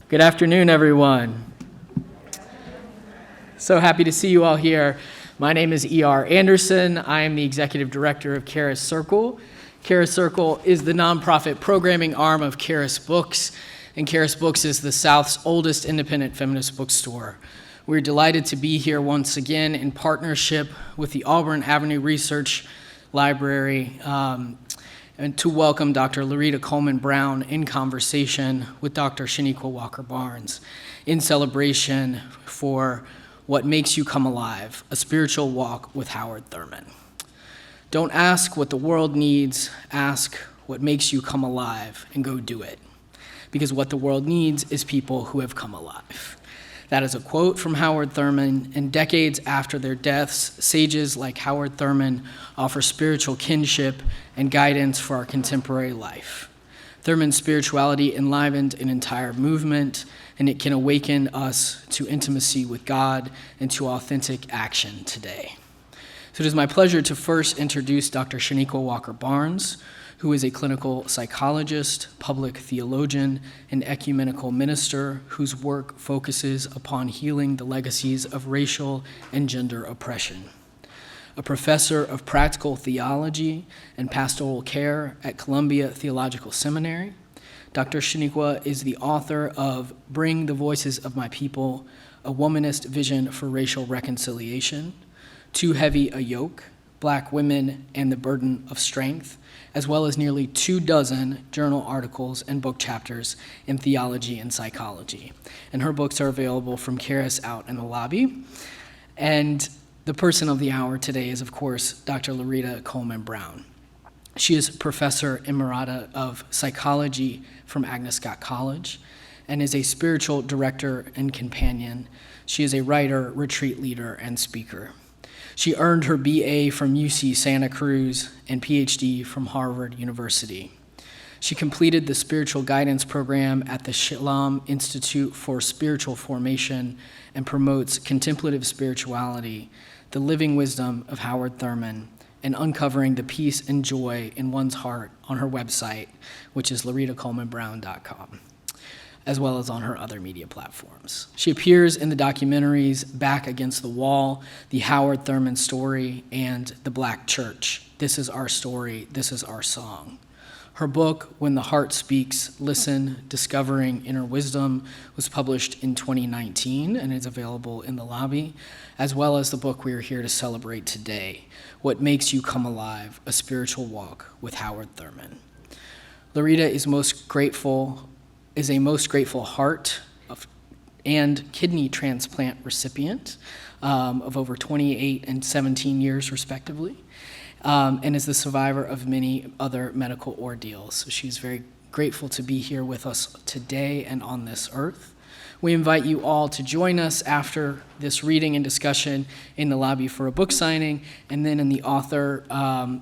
Good afternoon, everyone. So happy to see you all here. My name is E.R. Anderson. I am the Executive Director of Charis Circle. Charis Circle is the nonprofit programming arm of Charis Books, and Charis Books is the South's oldest independent feminist bookstore. We're delighted to be here once again in partnership with the Auburn Avenue Research Library and to welcome Dr. Lerita Coleman Brown in conversation with Dr. Chanequa Walker-Barnes in celebration for What Makes You Come Alive, a spiritual walk with Howard Thurman. Don't ask what the world needs, ask what makes you come alive and go do it. Because what the world needs is people who have come alive. That is a quote from Howard Thurman, and decades after their deaths, sages like Howard Thurman offer spiritual kinship and guidance for our contemporary life. Thurman's spirituality enlivened an entire movement, and it can awaken us to intimacy with God and to authentic action today. So it is my pleasure to first introduce Dr. Chanequa Walker-Barnes, who is a clinical psychologist, public theologian, and ecumenical minister whose work focuses upon healing the legacies of racial and gender oppression. A professor of practical theology and pastoral care at Columbia Theological Seminary, Dr. Chanequa is the author of Bring the Voices of My People, a Womanist Vision for Racial Reconciliation, Too Heavy a Yoke, Black Women and the Burden of Strength, as well as nearly 24 journal articles and book chapters in theology and psychology. And her books are available from Charis out in the lobby. And the person of the hour today is, of course, Dr. Lerita Coleman Brown. She is Professor Emerita of Psychology from Agnes Scott College and is a spiritual director and companion. She is a writer, retreat leader, and speaker. She earned her BA from UC Santa Cruz and PhD from Harvard University. She completed the spiritual guidance program at the Shalom Institute for Spiritual Formation and promotes contemplative spirituality, the living wisdom of Howard Thurman, and uncovering the peace and joy in one's heart on her website, which is LeritaColemanBrown.com, as well as on her other media platforms. She appears in the documentaries Back Against the Wall, The Howard Thurman Story, and The Black Church, This Is Our Story, This Is Our Song. Her book, When the Heart Speaks, Listen, Discovering Inner Wisdom, was published in 2019 and is available in the lobby, as well as the book we are here to celebrate today, What Makes You Come Alive, A Spiritual Walk with Howard Thurman. Lerita is a most grateful heart and kidney transplant recipient of over 28 and 17 years, respectively, and is the survivor of many other medical ordeals. So she's very grateful to be here with us today and on this earth. We invite you all to join us after this reading and discussion in the lobby for a book signing, and then in the author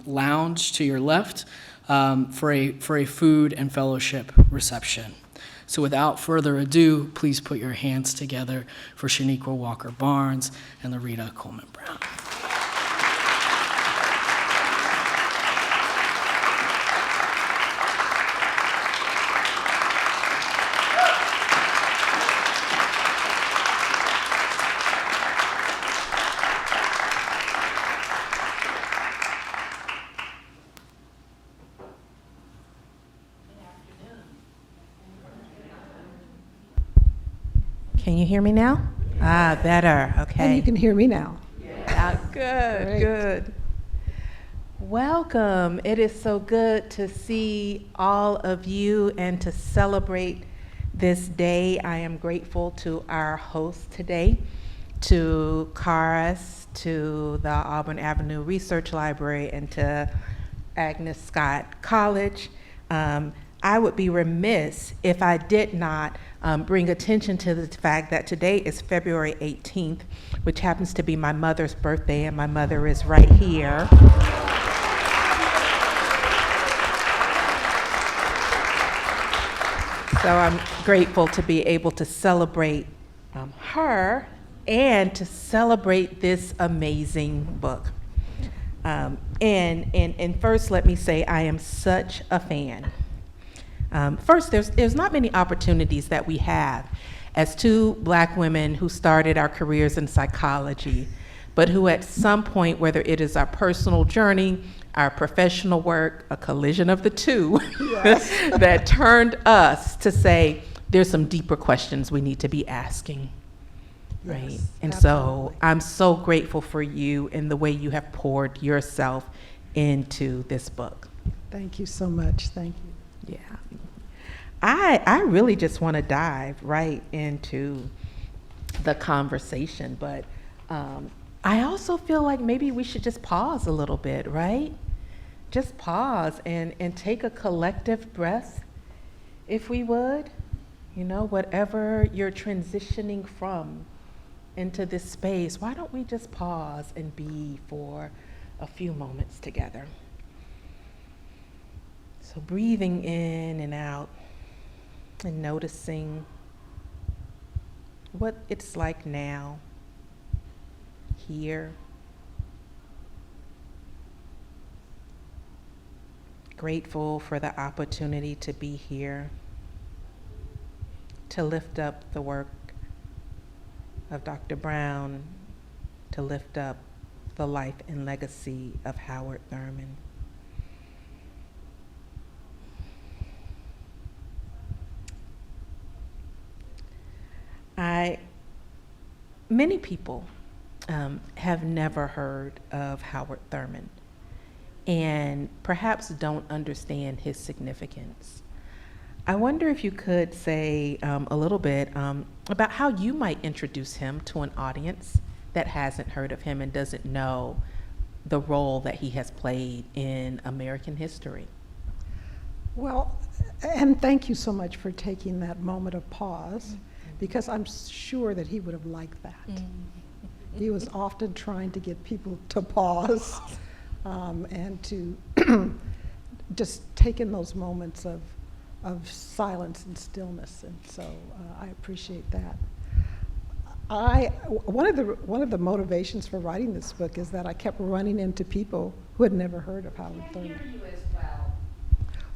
lounge to your left for a food and fellowship reception. So without further ado, please put your hands together for Chanequa Walker-Barnes and Lerita Coleman Brown. Can you hear me now? Better, okay. And you can hear me now. Good, Great. good. Welcome. It is so good to see all of you and to celebrate this day. I am grateful to our host today, to Charis, to the Auburn Avenue Research Library, and to Agnes Scott College. I would be remiss if I did not bring attention to the fact that today is February 18th, which happens to be my mother's birthday, and my mother is right here. So I'm grateful to be able to celebrate her and to celebrate this amazing book. And first, let me say I am such a fan. First, there's not many opportunities that we have as two Black women who started our careers in psychology, but who at some point, whether it is our personal journey, our professional work, a collision of the two, yes. that turned us to say, there's some deeper questions we need to be asking. Right. Yes, and absolutely. So I'm so grateful for you and the way you have poured yourself into this book. Thank you so much. Thank you. Yeah. I really just want to dive right into the conversation, but I also feel like maybe we should just pause a little bit, right? Just pause and take a collective breath, if we would. You know, whatever you're transitioning from into this space, why don't we just pause and be for a few moments together? So breathing in and out and noticing what it's like now, here. Grateful for the opportunity to be here, to lift up the work of Dr. Brown, to lift up the life and legacy of Howard Thurman. Many people have never heard of Howard Thurman and perhaps don't understand his significance. I wonder if you could say a little bit about how you might introduce him to an audience that hasn't heard of him and doesn't know the role that he has played in American history. Well, and thank you so much for taking that moment of pause, because I'm sure that he would have liked that. He was often trying to get people to pause and to just take in those moments of silence and stillness, and so I appreciate that. One of the motivations for writing this book is that I kept running into people who had never heard of Howard Thurman. I can hear you as well.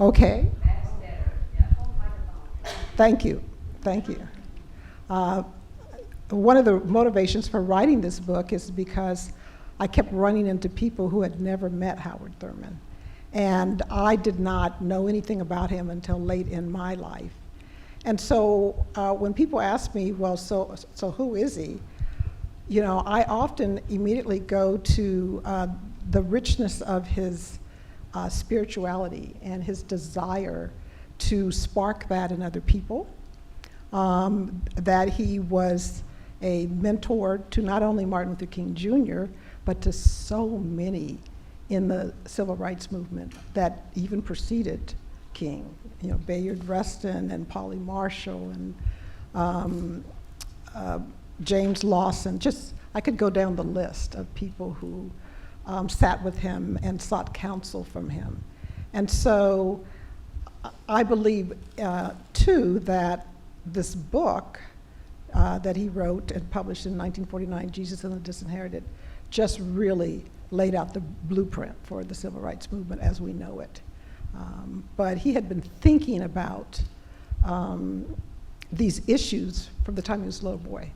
Okay. That's better. Yeah, hold the microphone. Thank you. One of the motivations for writing this book is because I kept running into people who had never met Howard Thurman. And I did not know anything about him until late in my life. And so when people ask me, well, so who is he? You know, I often immediately go to the richness of his spirituality and his desire to spark that in other people, that he was a mentor to not only Martin Luther King Jr., but to so many in the civil rights movement that even preceded King. You know, Bayard Rustin and Polly Marshall and James Lawson. Just, I could go down the list of people who sat with him and sought counsel from him. And so I believe, too, that this book that he wrote and published in 1949, Jesus and the Disinherited, just really laid out the blueprint for the civil rights movement as we know it. But he had been thinking about these issues from the time he was a little boy.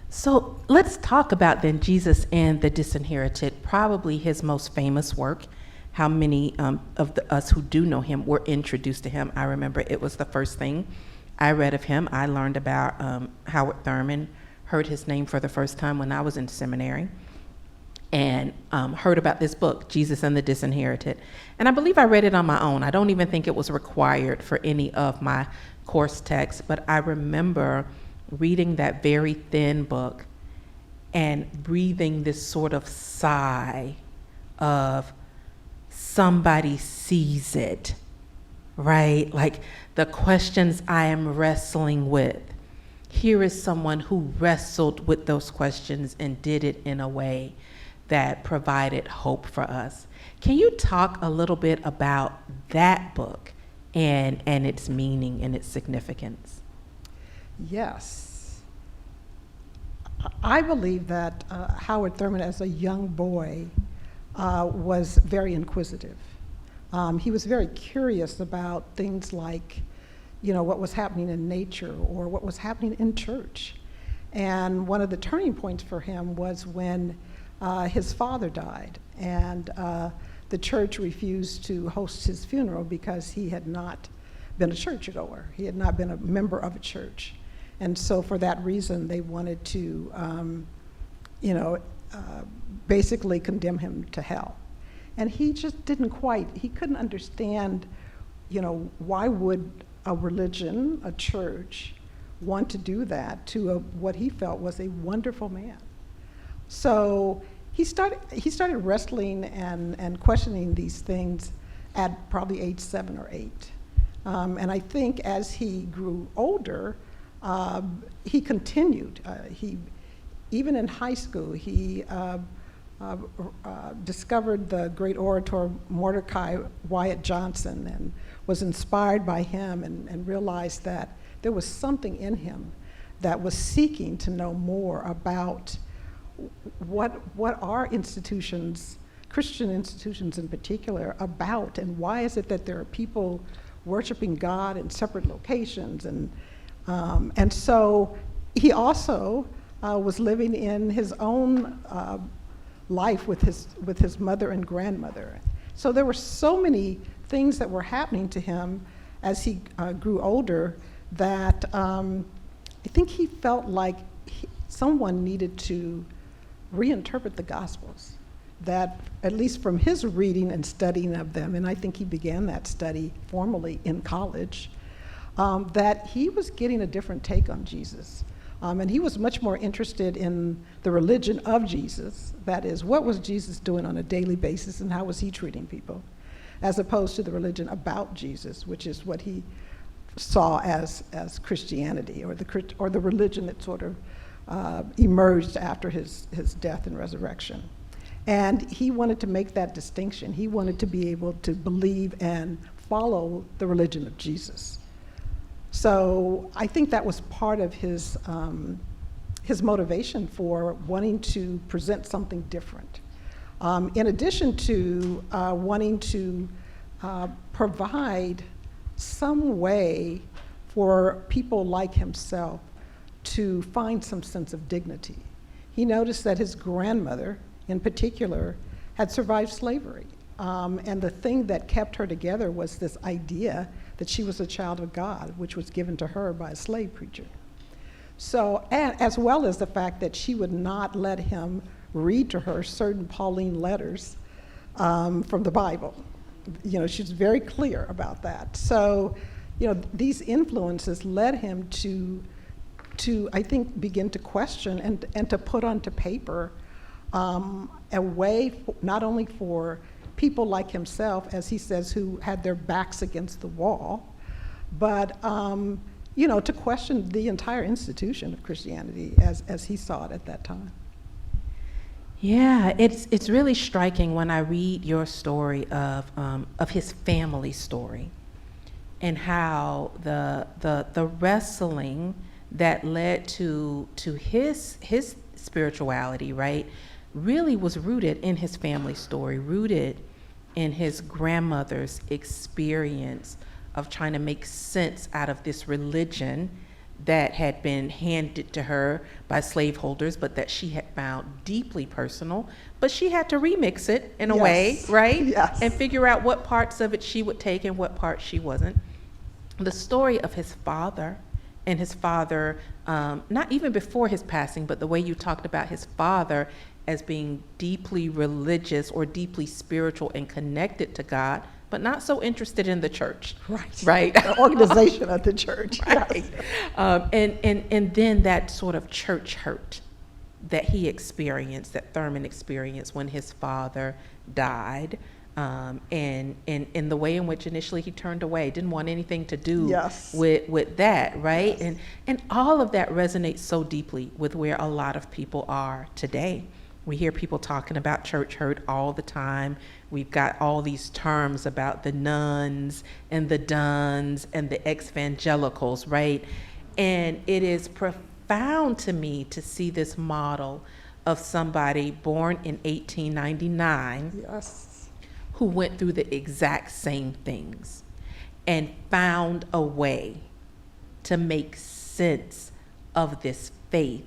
So let's talk about then Jesus and the Disinherited, probably his most famous work. How many of us who do know him were introduced to him? I remember it was the first thing I read of him. I learned about Howard Thurman, heard his name for the first time when I was in seminary, and heard about this book, Jesus and the Disinherited. And I believe I read it on my own. I don't even think it was required for any of my course texts, but I remember reading that very thin book and breathing this sort of sigh of somebody sees it, right? Like the questions I am wrestling with. Here is someone who wrestled with those questions and did it in a way that provided hope for us. Can you talk a little bit about that book and its meaning and its significance? Yes. I believe that Howard Thurman, as a young boy, was very inquisitive. He was very curious about things like, what was happening in nature or what was happening in church. And one of the turning points for him was when his father died, and the church refused to host his funeral because he had not been a churchgoer. He had not been a member of a church. And so for that reason, they wanted to, basically condemn him to hell. And he just he couldn't understand, why would a religion, a church, want to do that to what he felt was a wonderful man. So he started wrestling and questioning these things at probably age 7 or 8. And I think as he grew older, he continued. Even in high school, he discovered the great orator Mordecai Wyatt Johnson and was inspired by him and realized that there was something in him that was seeking to know more about what are institutions, Christian institutions in particular, about, and why is it that there are people worshiping God in separate locations. And so he also was living in his own life with his mother and grandmother. So there were so many things that were happening to him as he grew older that I think he felt like someone needed to reinterpret the Gospels, that at least from his reading and studying of them, and I think he began that study formally in college, that he was getting a different take on Jesus. And he was much more interested in the religion of Jesus, that is, what was Jesus doing on a daily basis and how was he treating people, as opposed to the religion about Jesus, which is what he saw as Christianity, or the religion that sort of emerged after his death and resurrection. And he wanted to make that distinction. He wanted to be able to believe and follow the religion of Jesus. So I think that was part of his motivation for wanting to present something different. In addition to wanting to provide some way for people like himself to find some sense of dignity. He noticed that his grandmother, in particular, had survived slavery. And the thing that kept her together was this idea that she was a child of God, which was given to her by a slave preacher. So, and as well as the fact that she would not let him read to her certain Pauline letters from the Bible. She's very clear about that. So, these influences led him to I think, begin to question and to put onto paper a way not only for people like himself, as he says, who had their backs against the wall, but to question the entire institution of Christianity as he saw it at that time. Yeah, it's really striking when I read your story of his family story, and how the wrestling that led to his spirituality, right, really was rooted in his family story, rooted in his grandmother's experience of trying to make sense out of this religion that had been handed to her by slaveholders, but that she had found deeply personal, but she had to remix it in a way, right? Yes. And figure out what parts of it she would take and what parts she wasn't. The story of his father, and his father, not even before his passing, but the way you talked about his father as being deeply religious or deeply spiritual and connected to God, but not so interested in the church. Right. The organization of the church. Right. Yes. And then that sort of church hurt that he experienced, that Thurman experienced when his father died. And the way in which initially he turned away, didn't want anything to do with that, right? Yes. And all of that resonates so deeply with where a lot of people are today. We hear people talking about church hurt all the time. We've got all these terms about the nuns and the duns and the ex-evangelicals, right? And it is profound to me to see this model of somebody born in 1899, Yes. who went through the exact same things and found a way to make sense of this faith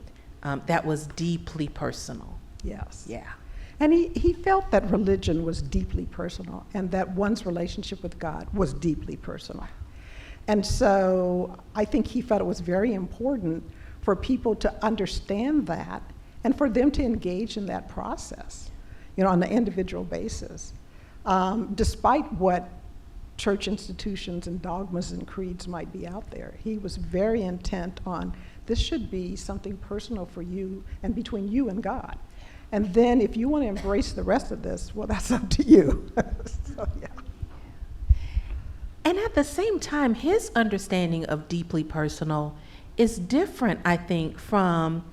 that was deeply personal. Yes. Yeah. And he felt that religion was deeply personal and that one's relationship with God was deeply personal. And so I think he felt it was very important for people to understand that and for them to engage in that process, on an individual basis. Despite what church institutions and dogmas and creeds might be out there, he was very intent on this should be something personal for you and between you and God. And then if you want to embrace the rest of this, well, that's up to you. So, yeah. And at the same time, his understanding of deeply personal is different, I think, from,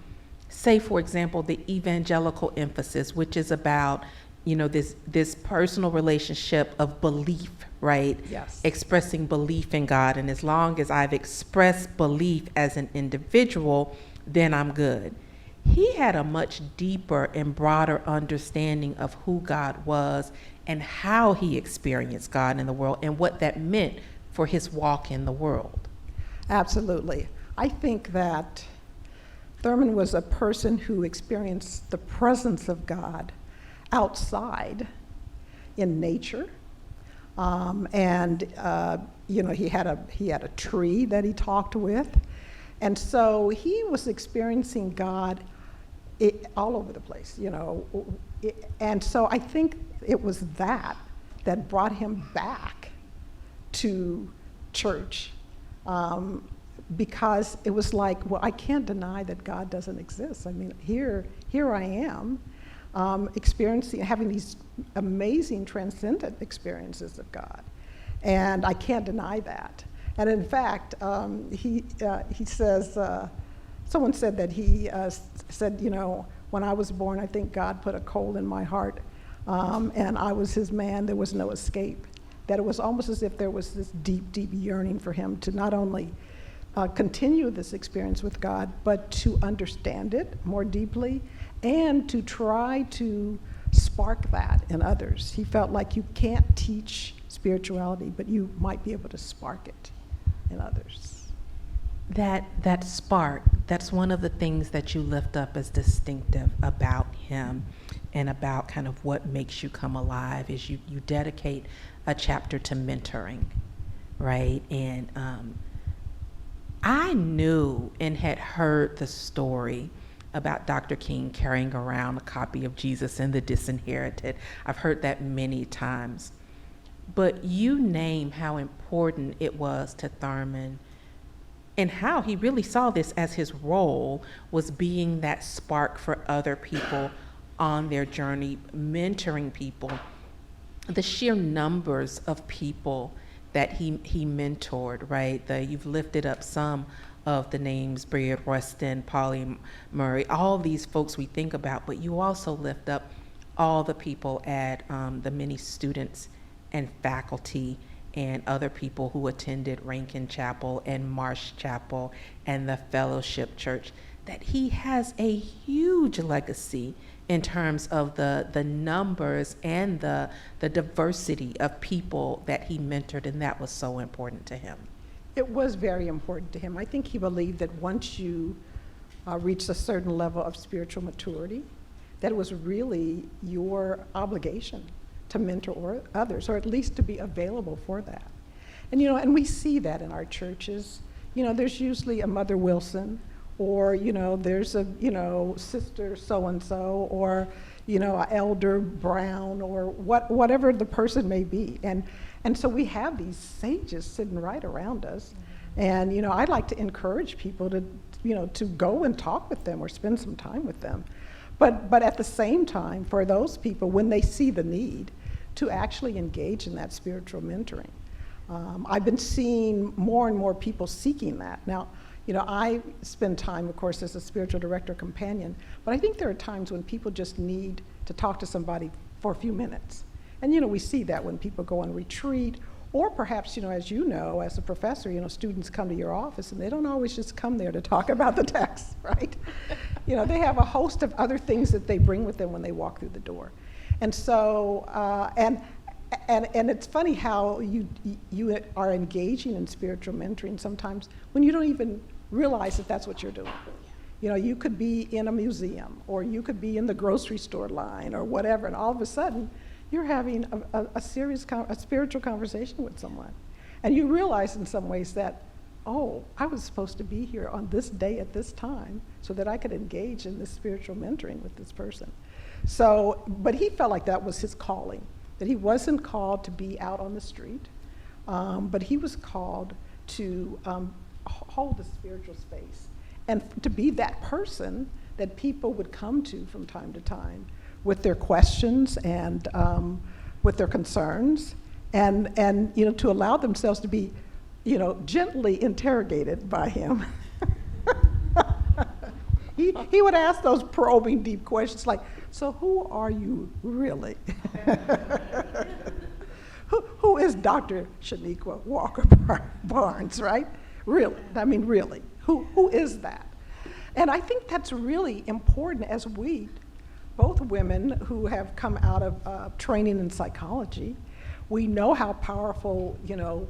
say, for example, the evangelical emphasis, which is about, this personal relationship of belief, right? Yes. Expressing belief in God. And as long as I've expressed belief as an individual, then I'm good. He had a much deeper and broader understanding of who God was and how he experienced God in the world and what that meant for his walk in the world. Absolutely. I think that Thurman was a person who experienced the presence of God outside in nature. He had a tree that he talked with. And so he was experiencing God all over the place, and so I think it was that brought him back to church, because it was like, well, I can't deny that God doesn't exist. I mean, here I am, having these amazing transcendent experiences of God, and I can't deny that. And in fact, he says, someone said that he said, when I was born, I think God put a coal in my heart, and I was his man, there was no escape. That it was almost as if there was this deep, deep yearning for him to not only continue this experience with God, but to understand it more deeply and to try to spark that in others. He felt like you can't teach spirituality, but you might be able to spark it in others. That spark, that's one of the things that you lift up as distinctive about him and about kind of what makes you come alive is you dedicate a chapter to mentoring, right? And I knew and had heard the story about Dr. King carrying around a copy of Jesus and the Disinherited. I've heard that many times. But you name how important it was to Thurman and how he really saw this as his role was being that spark for other people on their journey, mentoring people. The sheer numbers of people that he mentored, right? You've lifted up some of the names, Bread Rustin, Polly Murray, all these folks we think about, but you also lift up all the people at the many students and faculty and other people who attended Rankin Chapel and Marsh Chapel and the Fellowship Church, that he has a huge legacy in terms of the numbers and the diversity of people that he mentored, and that was so important to him. It was very important to him. I think he believed that once you reached a certain level of spiritual maturity, that it was really your obligation to mentor others, or at least to be available for that. And and we see that in our churches. There's usually a Mother Wilson, or there's a Sister so-and-so, or a Elder Brown, or whatever the person may be. And so we have these sages sitting right around us. And I'd like to encourage people to go and talk with them or spend some time with them. But at the same time, for those people, when they see the need, to actually engage in that spiritual mentoring. I've been seeing more and more people seeking that. Now, I spend time, of course, as a spiritual director companion, but I think there are times when people just need to talk to somebody for a few minutes. And, we see that when people go on retreat, or perhaps, as as a professor, students come to your office and they don't always just come there to talk about the text, right? They have a host of other things that they bring with them when they walk through the door. And so, And it's funny how you are engaging in spiritual mentoring sometimes when you don't even realize that that's what you're doing. You know, you could be in a museum, or you could be in the grocery store line, or whatever, and all of a sudden, you're having a spiritual conversation with someone. And you realize in some ways that, oh, I was supposed to be here on this day at this time so that I could engage in this spiritual mentoring with this person. So, but he felt like that was his calling, that he wasn't called to be out on the street, but he was called to hold a spiritual space and to be that person that people would come to from time to time with their questions and with their concerns, and you know, to allow themselves to be, you know, gently interrogated by him. He would ask those probing, deep questions like, so who are you really? Who is Dr. Chanequa Walker Barnes, right? Really, I mean, really, who is that? And I think that's really important as we, both women who have come out of training in psychology, we know how powerful, you know,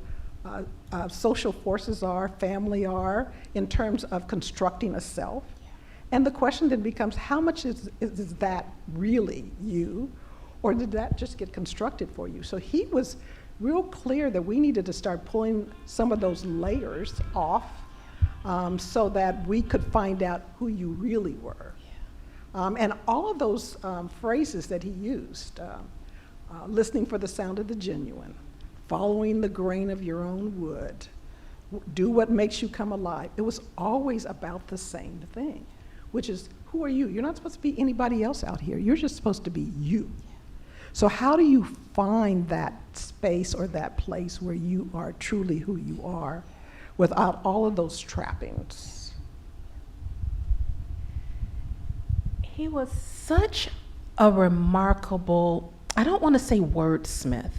social forces are, family are, in terms of constructing a self. And the question then becomes, how much is that really you, or did that just get constructed for you? So he was real clear that we needed to start pulling some of those layers off, so that we could find out who you really were. And all of those phrases that he used, listening for the sound of the genuine, following the grain of your own wood, do what makes you come alive. It was always about the same thing, which is, who are you? You're not supposed to be anybody else out here. You're just supposed to be you. So how do you find that space or that place where you are truly who you are without all of those trappings? He was such a remarkable, I don't want to say wordsmith,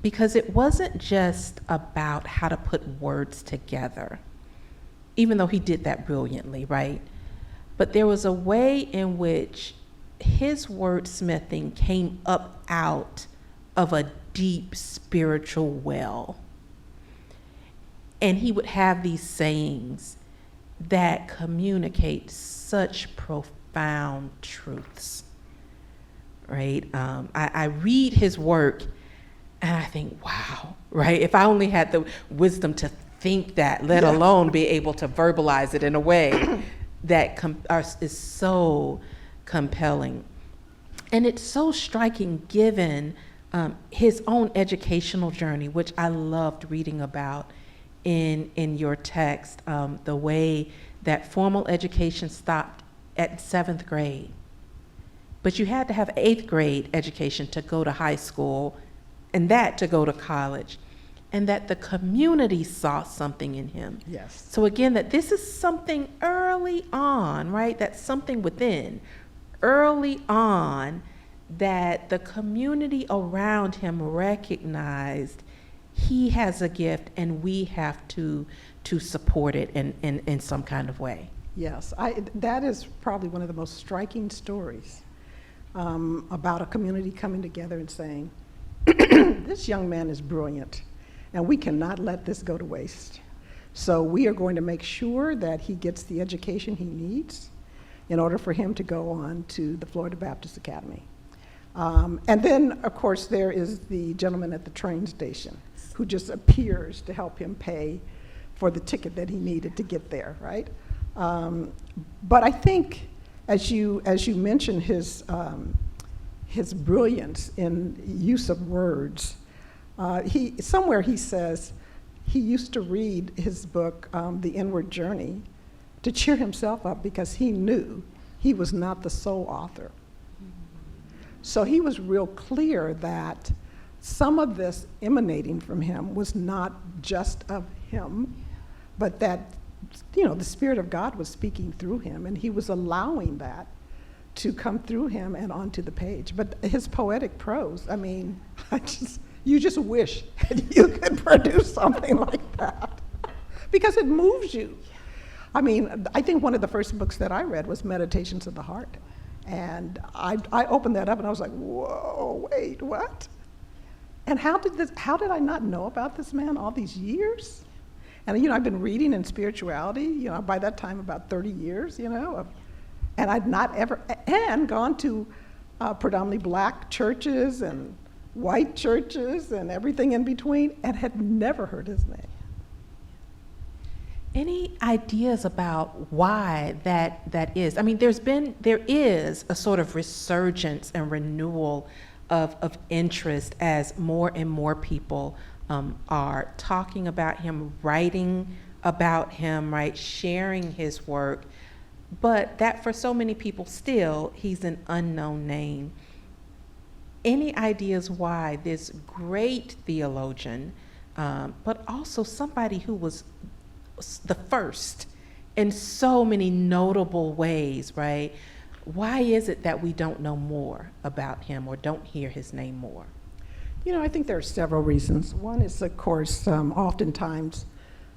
because it wasn't just about how to put words together, even though he did that brilliantly, right? But there was a way in which his wordsmithing came up out of a deep spiritual well. And he would have these sayings that communicate such profound truths, right? I read his work and I think, wow, right? If I only had the wisdom to think that, let alone be able to verbalize it in a way that is so compelling. And it's so striking given his own educational journey, which I loved reading about in your text, the way that formal education stopped at 7th grade. But you had to have 8th grade education to go to high school, and that to go to college, and that the community saw something in him. Yes. So again, that this is something early on, right? That's something within, early on, that the community around him recognized he has a gift and we have to support it in some kind of way. Yes, that is probably one of the most striking stories about a community coming together and saying, this young man is brilliant, and we cannot let this go to waste. So we are going to make sure that he gets the education he needs in order for him to go on to the Florida Baptist Academy. And then, of course, there is the gentleman at the train station who just appears to help him pay for the ticket that he needed to get there, right? But I think, as you mentioned, his brilliance in use of words, somewhere he says he used to read his book, The Inward Journey, to cheer himself up because he knew he was not the sole author. So he was real clear that some of this emanating from him was not just of him, but that, you know, the Spirit of God was speaking through him, and he was allowing that to come through him and onto the page. But his poetic prose, I mean, you just wish that you could produce something like that because it moves you. I mean, I think one of the first books that I read was Meditations of the Heart. And I opened that up and I was like, whoa, wait, what? And how did I not know about this man all these years? And, I've been reading in spirituality, by that time about 30 years, and I'd not ever, and gone to predominantly black churches and white churches and everything in between, and had never heard his name. Any ideas about why that is? I mean, there is a sort of resurgence and renewal of interest as more and more people are talking about him, writing about him, right, sharing his work, but that for so many people still, he's an unknown name. Any ideas why this great theologian, but also somebody who was the first in so many notable ways, right? Why is it that we don't know more about him or don't hear his name more? I think there are several reasons. One is, of course, oftentimes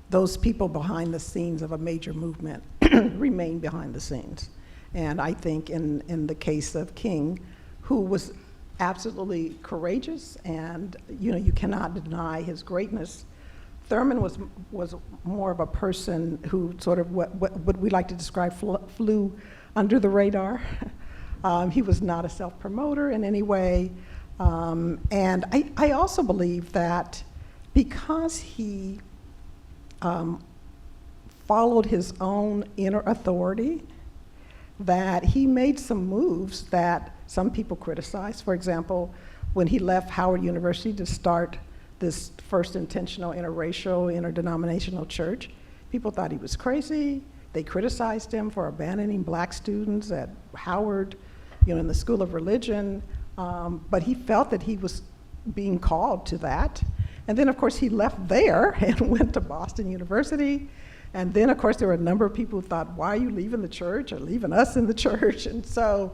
those people behind the scenes of a major movement remain behind the scenes. And I think in the case of King, who was absolutely courageous, and you cannot deny his greatness. Thurman was more of a person who sort of what we like to describe flew under the radar. He was not a self-promoter in any way. And I also believe that because he followed his own inner authority, that he made some moves that some people criticized. For example, when he left Howard University to start this first intentional interracial, interdenominational church, people thought he was crazy. They criticized him for abandoning black students at Howard, in the School of Religion, but he felt that he was being called to that. And then, of course, he left there and went to Boston University. And then, of course, there were a number of people who thought, why are you leaving the church or leaving us in the church? And so,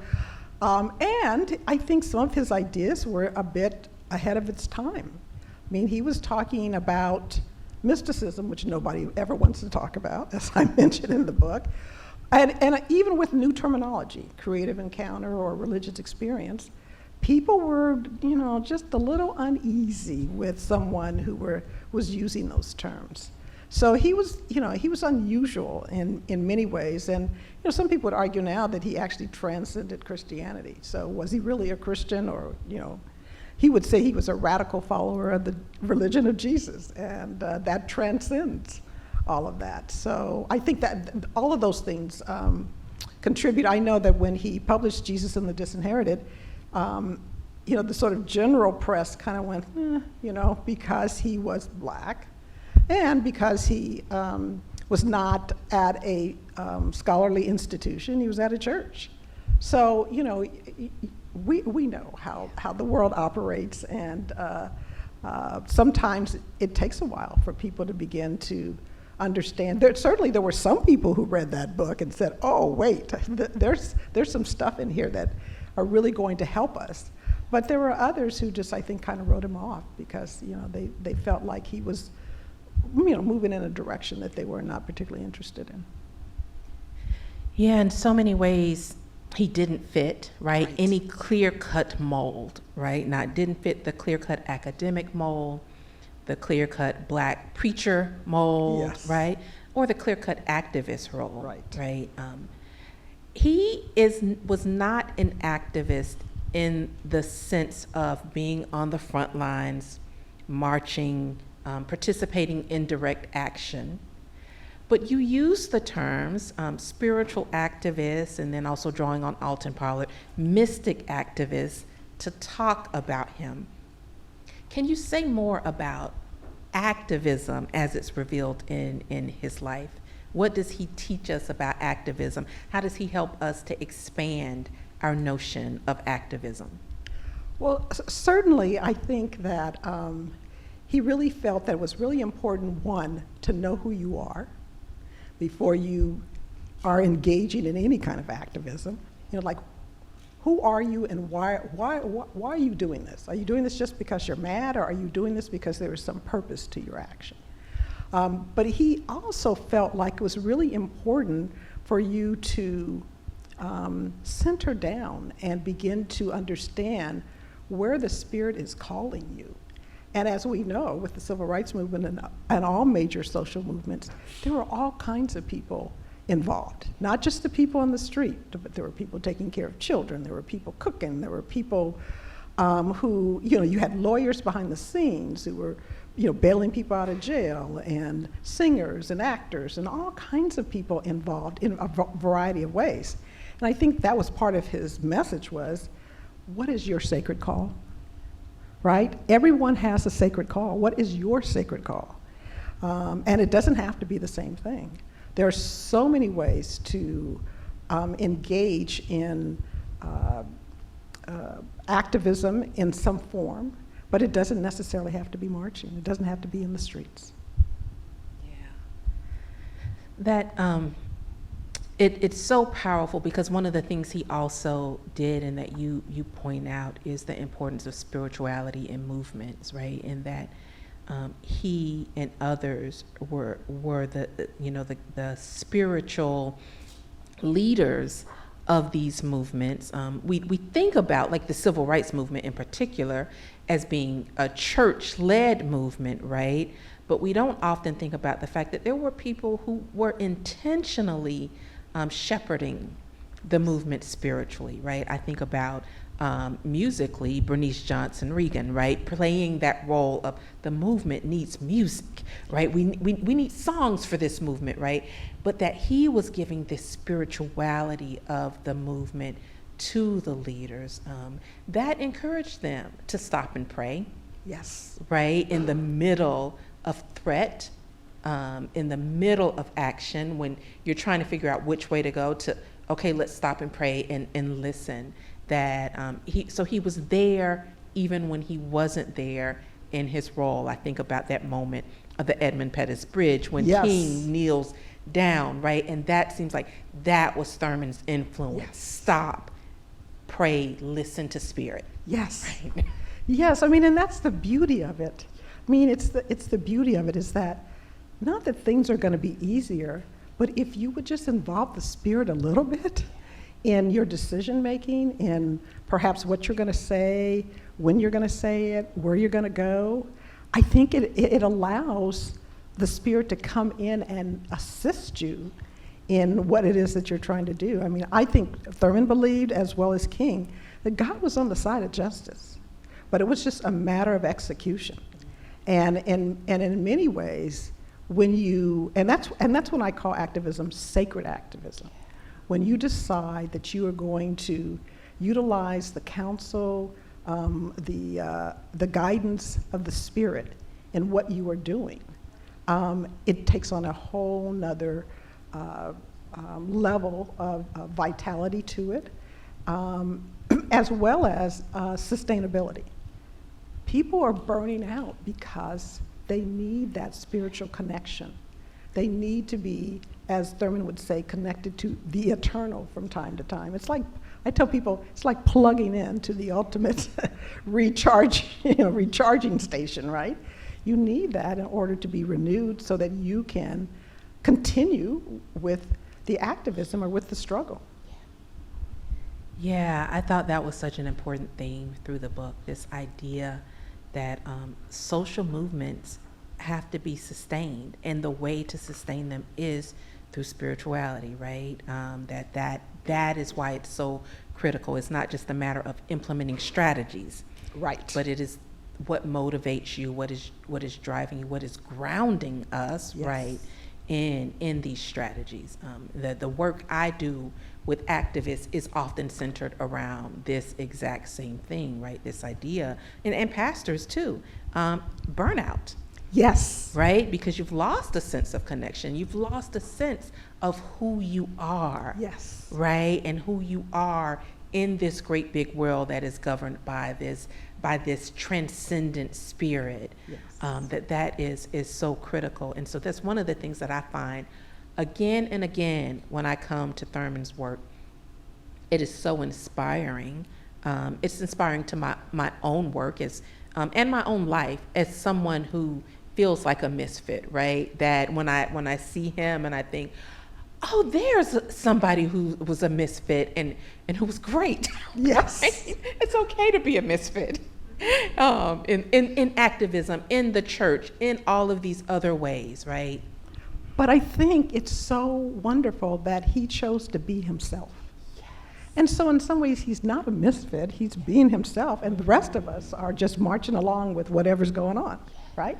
and I think some of his ideas were a bit ahead of its time. I mean, he was talking about mysticism, which nobody ever wants to talk about, as I mentioned in the book. And even with new terminology, creative encounter or religious experience, people were, just a little uneasy with someone who was using those terms. So he was unusual in many ways. And, some people would argue now that he actually transcended Christianity. So was he really a Christian, or, he would say he was a radical follower of the religion of Jesus, and that transcends all of that. So I think that all of those things contribute. I know that when he published Jesus and the Disinherited, the sort of general press kind of went, because he was black and because he was not at a scholarly institution, he was at a church. So, we know how the world operates, and sometimes it takes a while for people to begin to understand. Certainly there were some people who read that book and said, oh, wait, there's some stuff in here that are really going to help us. But there were others who just, I think, kind of wrote him off because, they felt like he was, moving in a direction that they were not particularly interested in. Yeah, in so many ways, he didn't fit, right? Any clear-cut mold, right? Didn't fit the clear-cut academic mold, the clear-cut black preacher mold, yes. Right? Or the clear-cut activist role, right? He was not an activist in the sense of being on the front lines, marching, participating in direct action. But you use the terms spiritual activists, and then also drawing on Alton Pollard, mystic activists, to talk about him. Can you say more about activism as it's revealed in his life? What does he teach us about activism? How does he help us to expand our notion of activism? Well, certainly I think that he really felt that it was really important, one, to know who you are before you are engaging in any kind of activism. Like, who are you and why are you doing this? Are you doing this just because you're mad, or are you doing this because there is some purpose to your action? But he also felt like it was really important for you to center down and begin to understand where the Spirit is calling you. And as we know, with the civil rights movement and all major social movements, there were all kinds of people involved. Not just the people on the street, but there were people taking care of children, there were people cooking, there were people who, you had lawyers behind the scenes who were, bailing people out of jail, and singers and actors and all kinds of people involved in a variety of ways. And I think that was part of his message was, what is your sacred call? Right? Everyone has a sacred call. What is your sacred call? And it doesn't have to be the same thing. There are so many ways to engage in activism in some form, but it doesn't necessarily have to be marching. It doesn't have to be in the streets. Yeah. That it's so powerful because one of the things he also did, and that you point out, is the importance of spirituality in movements, right? And that he and others were the spiritual leaders of these movements. We think about, like, the civil rights movement in particular as being a church-led movement, right? But we don't often think about the fact that there were people who were intentionally shepherding the movement spiritually, right? I think about musically, Bernice Johnson Reagan, right? Playing that role of the movement needs music, right? We need songs for this movement, right? But that he was giving this spirituality of the movement to the leaders, that encouraged them to stop and pray. Yes. Right? In the middle of threat, in the middle of action, when you're trying to figure out which way to go, to, okay, let's stop and pray and listen. That he was there even when he wasn't there in his role. I think about that moment of the Edmund Pettus Bridge when Yes. King kneels down, right? And that seems like that was Thurman's influence. Yes. Stop, pray, listen to spirit. Yes. Right? Yes, and that's the beauty of it. It's the beauty of it is that, not that things are going to be easier, but if you would just involve the spirit a little bit in your decision making, in perhaps what you're going to say, when you're going to say it, where you're going to go, I think it allows the spirit to come in and assist you in what it is that you're trying to do. I think Thurman believed, as well as King, that God was on the side of justice, but it was just a matter of execution. And in many ways, that's when I call activism sacred activism. When you decide that you are going to utilize the counsel, the guidance of the Spirit in what you are doing, it takes on a whole nother level of vitality to it, as well as sustainability. People are burning out because they need that spiritual connection. They need to be, as Thurman would say, connected to the eternal from time to time. It's like, I tell people, it's like plugging into the ultimate recharging station, right? You need that in order to be renewed so that you can continue with the activism or with the struggle. Yeah, I thought that was such an important theme through the book, this idea that social movements have to be sustained, and the way to sustain them is through spirituality, right? That is why it's so critical. It's not just a matter of implementing strategies, Right. but it is what motivates you, what is driving you, what is grounding us, Yes. right, in these strategies. The work I do with activists is often centered around this exact same thing, right? This idea, and pastors too, burnout. Yes. Right? Because you've lost a sense of connection. You've lost a sense of who you are. Yes. Right? And who you are in this great big world that is governed by this transcendent spirit. Yes. That is so critical. And so that's one of the things that I find again and again when I come to Thurman's work. It is so inspiring. It's inspiring to my own work and my own life as someone who feels like a misfit, right? That when I see him and I think, oh, there's somebody who was a misfit and who was great. Yes. Right? It's okay to be a misfit. in activism, in the church, in all of these other ways, right? But I think it's so wonderful that he chose to be himself. And so in some ways, he's not a misfit, he's being himself, and the rest of us are just marching along with whatever's going on, right?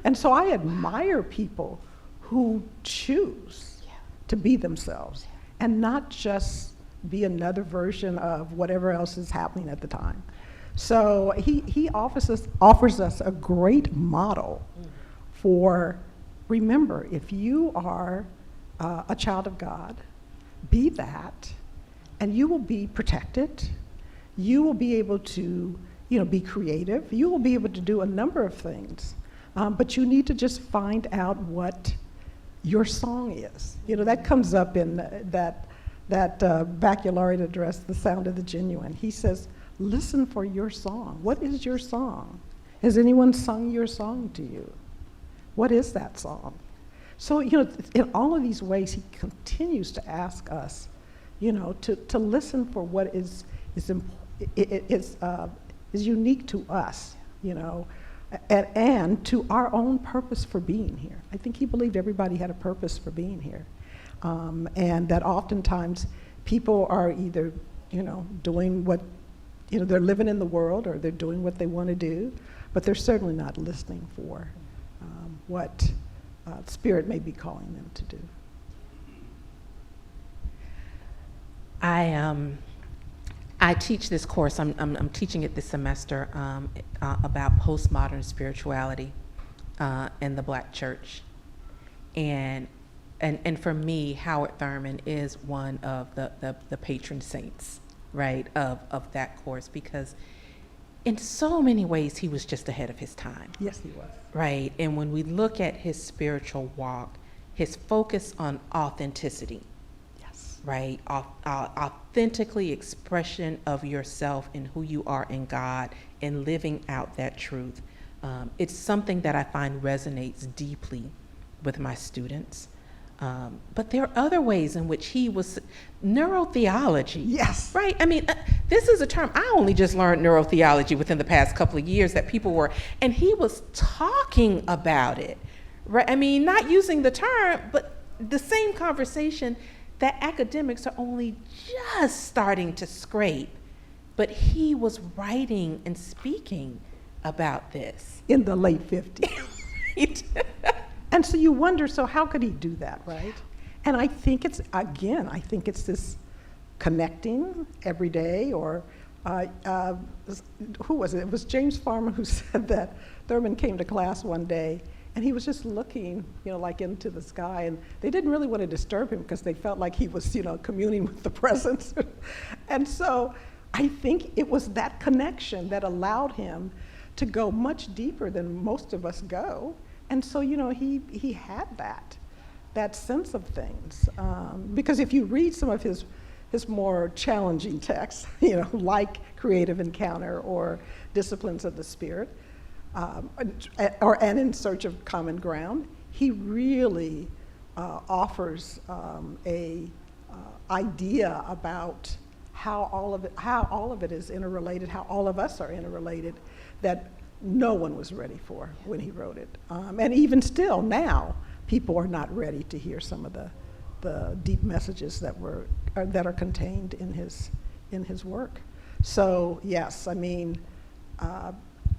And so I admire people who choose to be themselves and not just be another version of whatever else is happening at the time. So he offers us a great model for, remember, if you are a child of God, be that, and you will be protected. You will be able to, be creative. You will be able to do a number of things, but you need to just find out what your song is. That comes up in that baccalaureate address, The Sound of the Genuine. He says, listen for your song. What is your song? Has anyone sung your song to you? What is that song? So, in all of these ways, he continues to ask us, to listen for what is unique to us, and to our own purpose for being here. I think he believed everybody had a purpose for being here, and that oftentimes people are either, doing what, they're living in the world, or they're doing what they want to do, but they're certainly not listening for what Spirit may be calling them to do. I teach this course. I'm teaching it this semester about postmodern spirituality in the Black church, and for me, Howard Thurman is one of the patron saints, right, of that course, because in so many ways he was just ahead of his time. Yes, he was. Right, and when we look at his spiritual walk, his focus on authenticity. Right, authentically expression of yourself and who you are in God and living out that truth. It's something that I find resonates deeply with my students. But there are other ways in which he was, neurotheology. Yes. Right, I mean, this is a term, I only just learned neurotheology within the past couple of years that people were, and he was talking about it. Right, I mean, not using the term, but the same conversation that academics are only just starting to scrape, but he was writing and speaking about this. In the late 50s. And so you wonder, so how could he do that, right? And I think it's this connecting every day, or who was it? It was James Farmer who said that Thurman came to class one day and he was just looking, like into the sky, and they didn't really want to disturb him because they felt like he was, communing with the presence. And so I think it was that connection that allowed him to go much deeper than most of us go. And so, he had that sense of things. Because if you read some of his more challenging texts, like Creative Encounter or Disciplines of the Spirit, and In Search of Common Ground, he really offers a idea about how all of it is interrelated, how all of us are interrelated, that no one was ready for when he wrote it. And even still now, people are not ready to hear some of the deep messages that are contained in his work. So yes, I mean,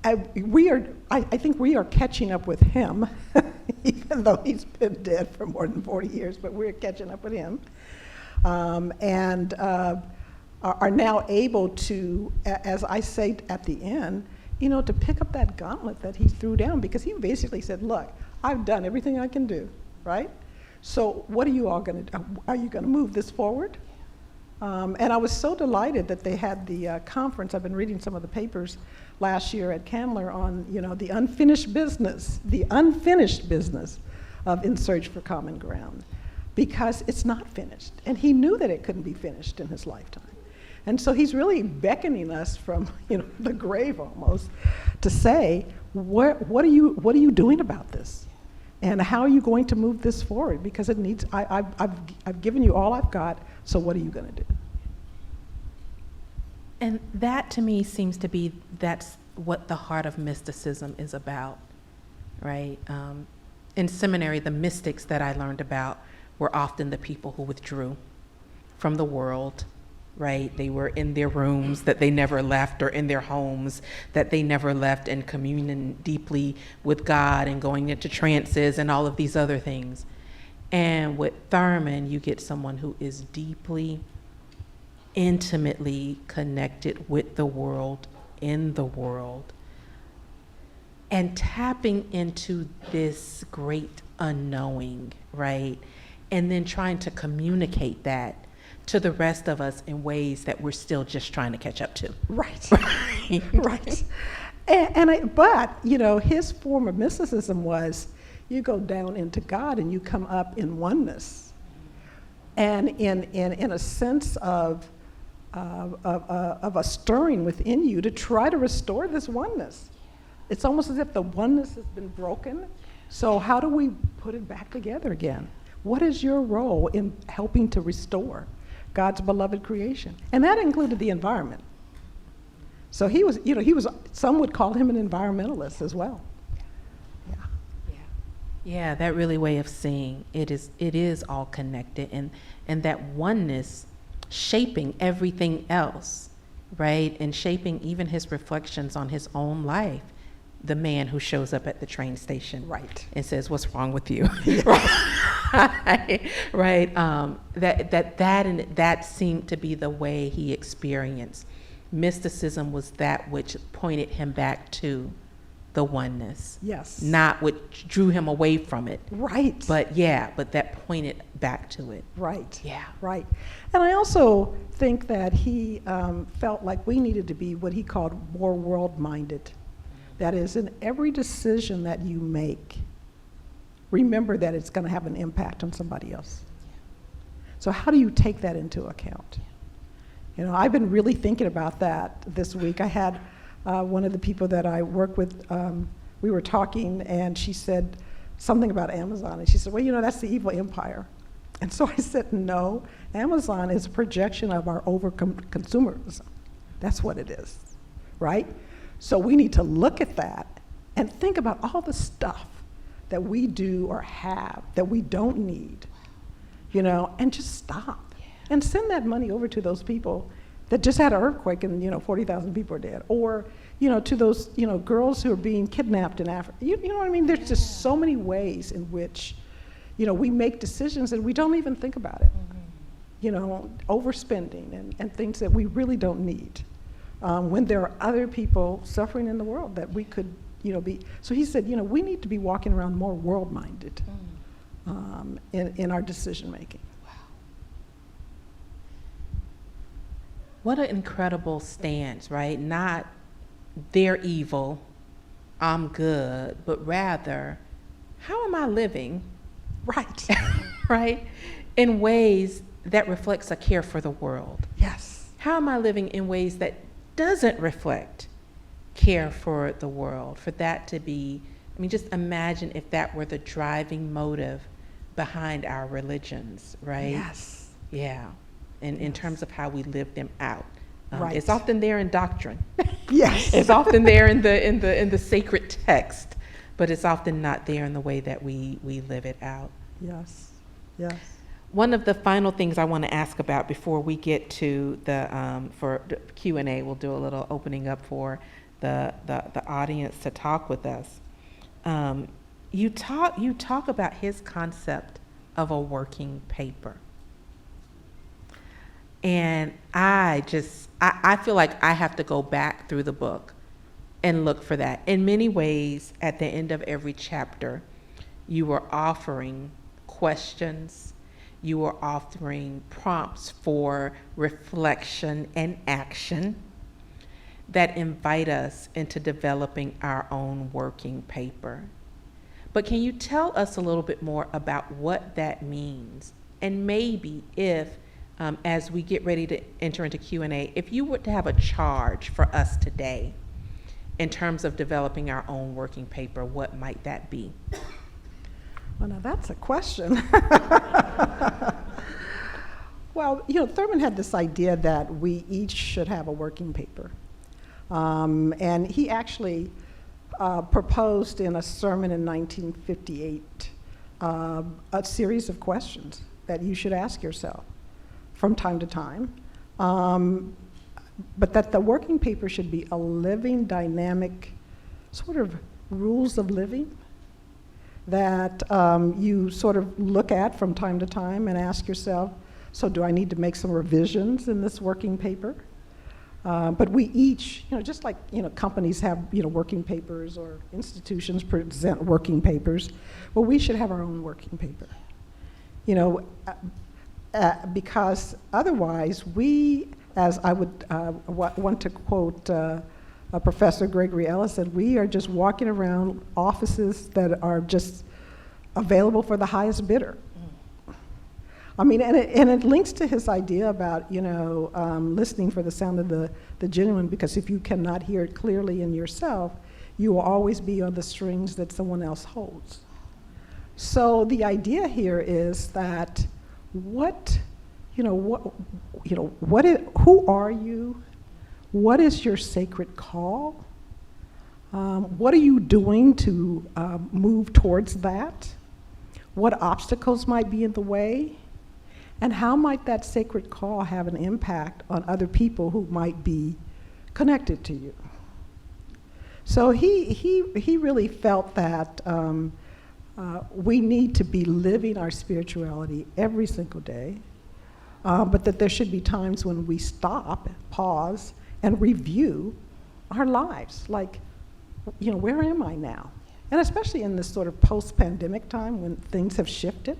I think we are catching up with him, even though he's been dead for more than 40 years, but we're catching up with him, and are now able to, as I say at the end, to pick up that gauntlet that he threw down, because he basically said, look, I've done everything I can do, right? So what are you all going to do? Are you going to move this forward? And I was so delighted that they had the conference. I've been reading some of the papers last year at Candler on, the unfinished business of In Search for Common Ground, because it's not finished. And he knew that it couldn't be finished in his lifetime. And so he's really beckoning us from, the grave almost, to say, what are you doing about this? And how are you going to move this forward? Because it needs, I've given you all I've got, so what are you going to do? And that to me seems to be, that's what the heart of mysticism is about, right? In seminary, the mystics that I learned about were often the people who withdrew from the world, right? They were in their rooms that they never left, or in their homes that they never left, and communing deeply with God and going into trances and all of these other things. And with Thurman, you get someone who is deeply, intimately connected with the world, in the world, and tapping into this great unknowing, right? And then trying to communicate that to the rest of us in ways that we're still just trying to catch up to. Right. Right. Right. But, his form of mysticism was you go down into God and you come up in oneness. And in a sense of a stirring within you to try to restore this oneness. It's almost as if the oneness has been broken. So how do we put it back together again? What is your role in helping to restore God's beloved creation? And that included the environment. So he was, some would call him an environmentalist as well. Yeah, that really way of seeing it is all connected, and that oneness shaping everything else, right? And shaping even his reflections on his own life. The man who shows up at the train station, right, and says, "What's wrong with you?" Right. That seemed to be the way he experienced mysticism. Was that which pointed him back to the oneness? Yes. Not what drew him away from it. Right. But that pointed back to it. Right. Yeah. Right. And I also think that he felt like we needed to be what he called more world-minded. That is, in every decision that you make, remember that it's going to have an impact on somebody else. So how do you take that into account? I've been really thinking about that this week. I had one of the people that I work with, we were talking, and she said something about Amazon. And she said, well, that's the evil empire. And so I said, no, Amazon is a projection of our over-consumerism. That's what it is, right? So we need to look at that and think about all the stuff that we do or have that we don't need, and just stop. Yeah. And send that money over to those people that just had an earthquake and, 40,000 people are dead. Or, to those, girls who are being kidnapped in Africa. You know what I mean? There's just so many ways in which, we make decisions and we don't even think about it. Mm-hmm. Overspending and things that we really don't need. When there are other people suffering in the world that we could, be. So he said, we need to be walking around more world-minded in our decision-making. Wow. What an incredible stance, right? Not they're evil, I'm good, but rather, how am I living? Right. Right? In ways that reflects a care for the world. Yes. How am I living in ways that doesn't reflect care for the world? For that to be, just imagine if that were the driving motive behind our religions, right? Yes. Yeah. And in terms of how we live them out. Right. It's often there in doctrine. Yes. It's often there in the sacred text, but it's often not there in the way that we live it out. Yes. Yes. One of the final things I want to ask about before we get to for the Q&A, we'll do a little opening up for the audience to talk with us. You talk about his concept of a working paper. And I feel like I have to go back through the book and look for that. In many ways, at the end of every chapter, you were offering questions. You were offering prompts for reflection and action that invite us into developing our own working paper. But can you tell us a little bit more about what that means? And maybe if, as we get ready to enter into Q&A, if you were to have a charge for us today in terms of developing our own working paper, what might that be? Well, now that's a question. Well, Thurman had this idea that we each should have a working paper. And he actually proposed in a sermon in 1958 a series of questions that you should ask yourself from time to time, but that the working paper should be a living, dynamic sort of rules of living that you sort of look at from time to time and ask yourself, so do I need to make some revisions in this working paper? But we each, just like, companies have, working papers or institutions present working papers, well, we should have our own working paper. Because otherwise we, as I would want to quote Professor Gregory Ellis, said, we are just walking around offices that are just available for the highest bidder. I mean, and it links to his idea about, listening for the sound of the genuine, because if you cannot hear it clearly in yourself, you will always be on the strings that someone else holds. So the idea here is that who are you? What is your sacred call? What are you doing to move towards that? What obstacles might be in the way? And how might that sacred call have an impact on other people who might be connected to you? So he really felt that we need to be living our spirituality every single day, but that there should be times when we stop, pause, and review our lives. Like, where am I now? And especially in this sort of post-pandemic time when things have shifted,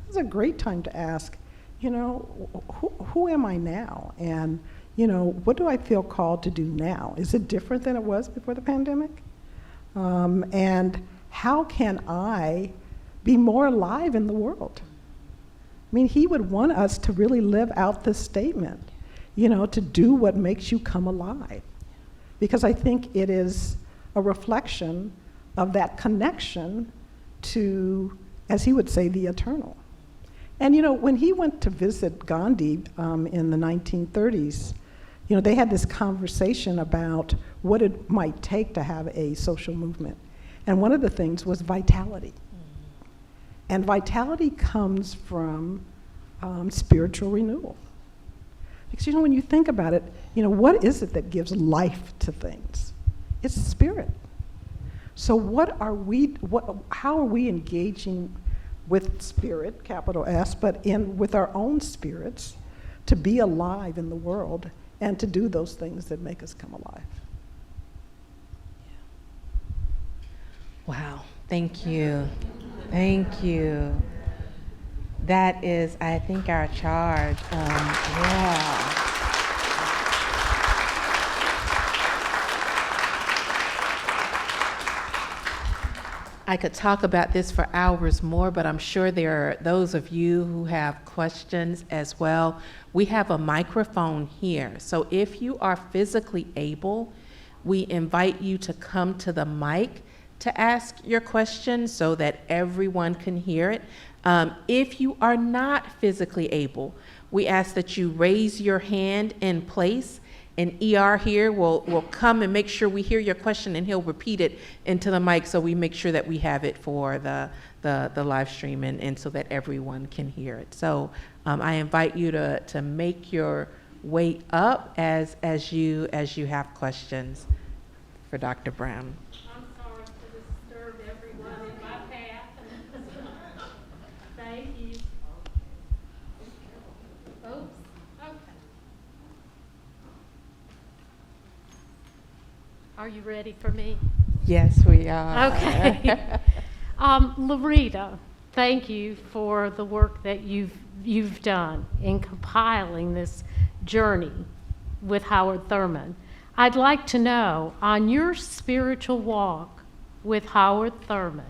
it's a great time to ask, who am I now? And, what do I feel called to do now? Is it different than it was before the pandemic? And how can I be more alive in the world? I mean, he would want us to really live out this statement, to do what makes you come alive. Because I think it is a reflection of that connection to, as he would say, the eternal. And when he went to visit Gandhi in the 1930s, they had this conversation about what it might take to have a social movement. And one of the things was vitality. And vitality comes from spiritual renewal. Because when you think about it, what is it that gives life to things? It's spirit. So how are we engaging with spirit, capital S, but with our own spirits to be alive in the world and to do those things that make us come alive? Wow, thank you. Thank you. That is, I think, our charge. Yeah. I could talk about this for hours more, but I'm sure there are those of you who have questions as well. We have a microphone here, so if you are physically able, we invite you to come to the mic to ask your question so that everyone can hear it. If you are not physically able, we ask that you raise your hand in place, and ER here will come and make sure we hear your question, and he'll repeat it into the mic so we make sure that we have it for the live stream and so that everyone can hear it. So I invite you to make your way up as you have questions for Dr. Brown. I'm sorry to disturb everyone in my path. Thank you. Oops, okay. Are you ready for me? Yes, we are. Okay. Lerita, thank you for the work that you've done in compiling this journey with Howard Thurman. I'd like to know, on your spiritual walk with Howard Thurman,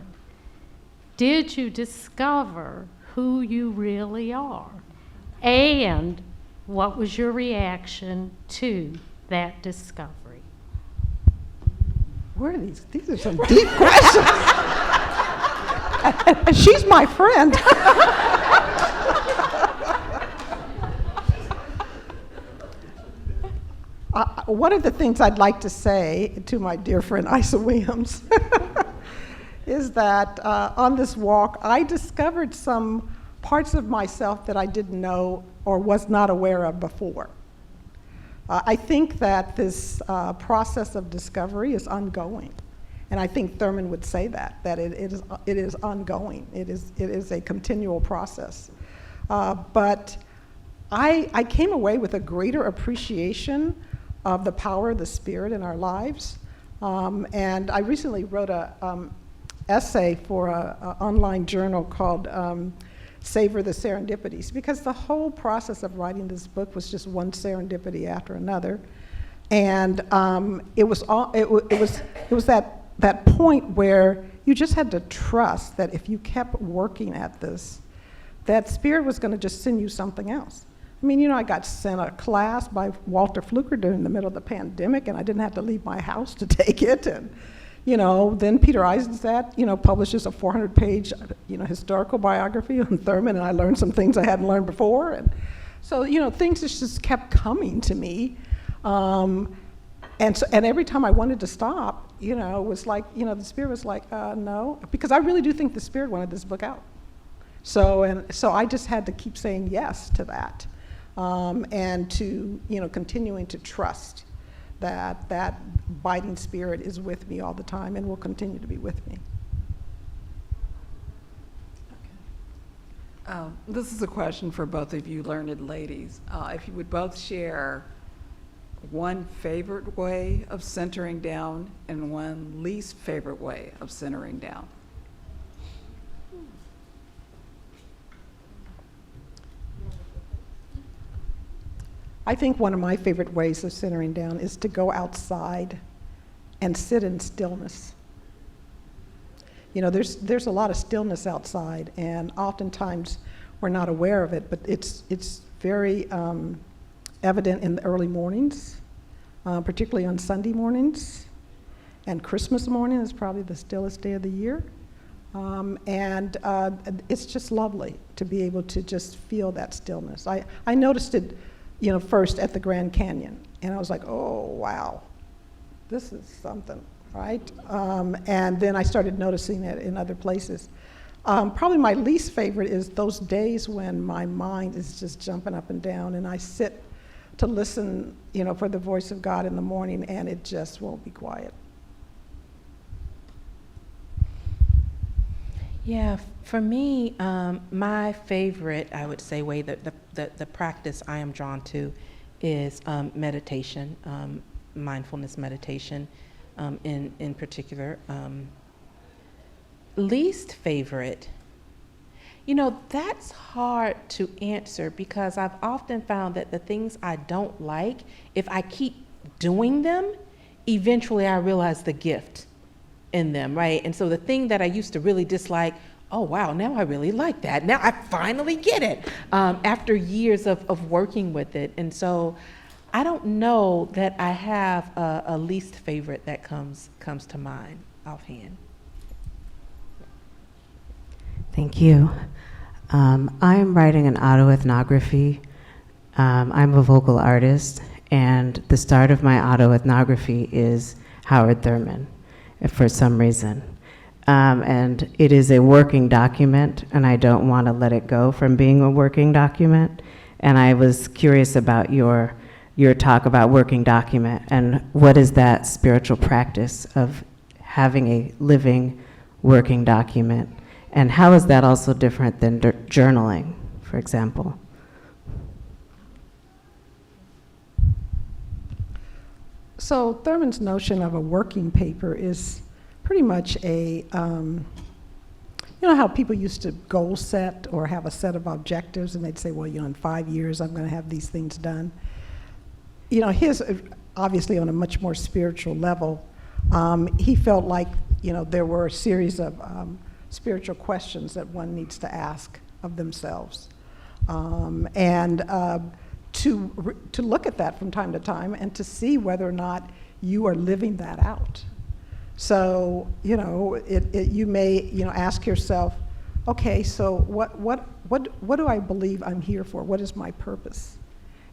did you discover who you really are? And what was your reaction to that discovery? Where are these? These are some deep questions. And she's my friend. one of the things I'd like to say to my dear friend Isa Williams is that on this walk, I discovered some parts of myself that I didn't know or was not aware of before. I think that this process of discovery is ongoing. And I think Thurman would say that it is ongoing. It is a continual process. But I came away with a greater appreciation of the power of the Spirit in our lives. And I recently wrote an essay for an online journal called Savor the Serendipities, because the whole process of writing this book was just one serendipity after another. And it was that point where you just had to trust that if you kept working at this, that Spirit was going to just send you something else. I mean, I got sent a class by Walter Fluker during the middle of the pandemic, and I didn't have to leave my house to take it. And, then Peter Eisenstadt, publishes a 400-page, historical biography on Thurman, and I learned some things I hadn't learned before. And so, things just kept coming to me. And every time I wanted to stop, it was like, the Spirit was like, no, because I really do think the Spirit wanted this book out. So I just had to keep saying yes to that, and to, continuing to trust that biting Spirit is with me all the time and will continue to be with me. This is a question for both of you learned ladies. If you would both share one favorite way of centering down and one least favorite way of centering down. I think one of my favorite ways of centering down is to go outside and sit in stillness. There's a lot of stillness outside, and oftentimes we're not aware of it, but it's very evident in the early mornings, particularly on Sunday mornings, and Christmas morning is probably the stillest day of the year. And it's just lovely to be able to just feel that stillness. I noticed it, first at the Grand Canyon, and I was like, oh, wow, this is something, right? And then I started noticing it in other places. Probably my least favorite is those days when my mind is just jumping up and down, and I sit to listen, for the voice of God in the morning, and it just won't be quiet. Yeah, for me, my favorite, I would say, way that the practice I am drawn to is meditation, mindfulness meditation in particular. Least favorite, that's hard to answer, because I've often found that the things I don't like, if I keep doing them, eventually I realize the gift in them, right? And so the thing that I used to really dislike, oh wow, now I really like that. Now I finally get it, after years of working with it. And so I don't know that I have a least favorite that comes to mind offhand. Thank you. I'm writing an autoethnography. I'm a vocal artist, and the start of my autoethnography is Howard Thurman, for some reason. And it is a working document, and I don't want to let it go from being a working document. And I was curious about your talk about working document, and what is that spiritual practice of having a living working document, and how is that also different than journaling, for example? So Thurman's notion of a working paper is pretty much a, how people used to goal set or have a set of objectives, and they'd say, well, in 5 years I'm going to have these things done. His, obviously on a much more spiritual level, he felt like, there were a series of spiritual questions that one needs to ask of themselves. And to look at that from time to time and to see whether or not you are living that out. So, you may, ask yourself, okay, so what do I believe I'm here for? What is my purpose?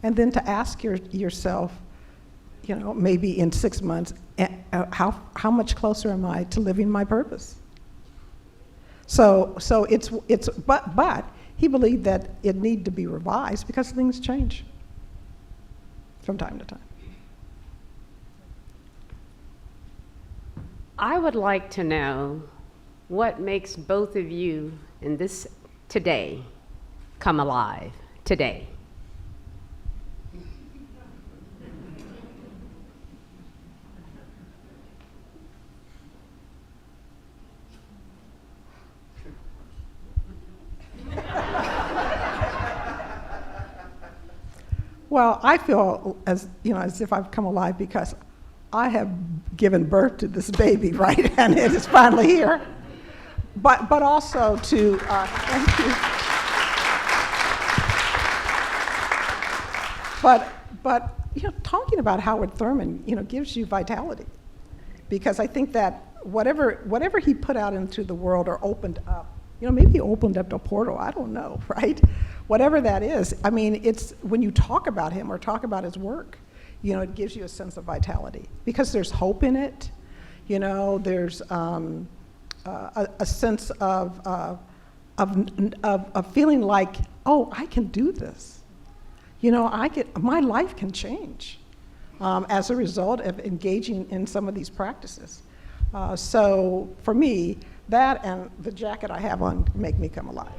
And then to ask yourself, maybe in 6 months, how much closer am I to living my purpose? So but he believed that it needed to be revised because things change from time to time. I would like to know what makes both of you in this today come alive today. Well, I feel as if I've come alive because I have given birth to this baby, right? And it is finally here. But also to, thank you. But talking about Howard Thurman, gives you vitality, because I think that whatever he put out into the world or opened up, maybe he opened up a portal, I don't know, right? Whatever that is, I mean, it's when you talk about him or talk about his work, it gives you a sense of vitality because there's hope in it. There's a sense of feeling like, oh, I can do this. My life can change as a result of engaging in some of these practices. So for me, that and the jacket I have on make me come alive.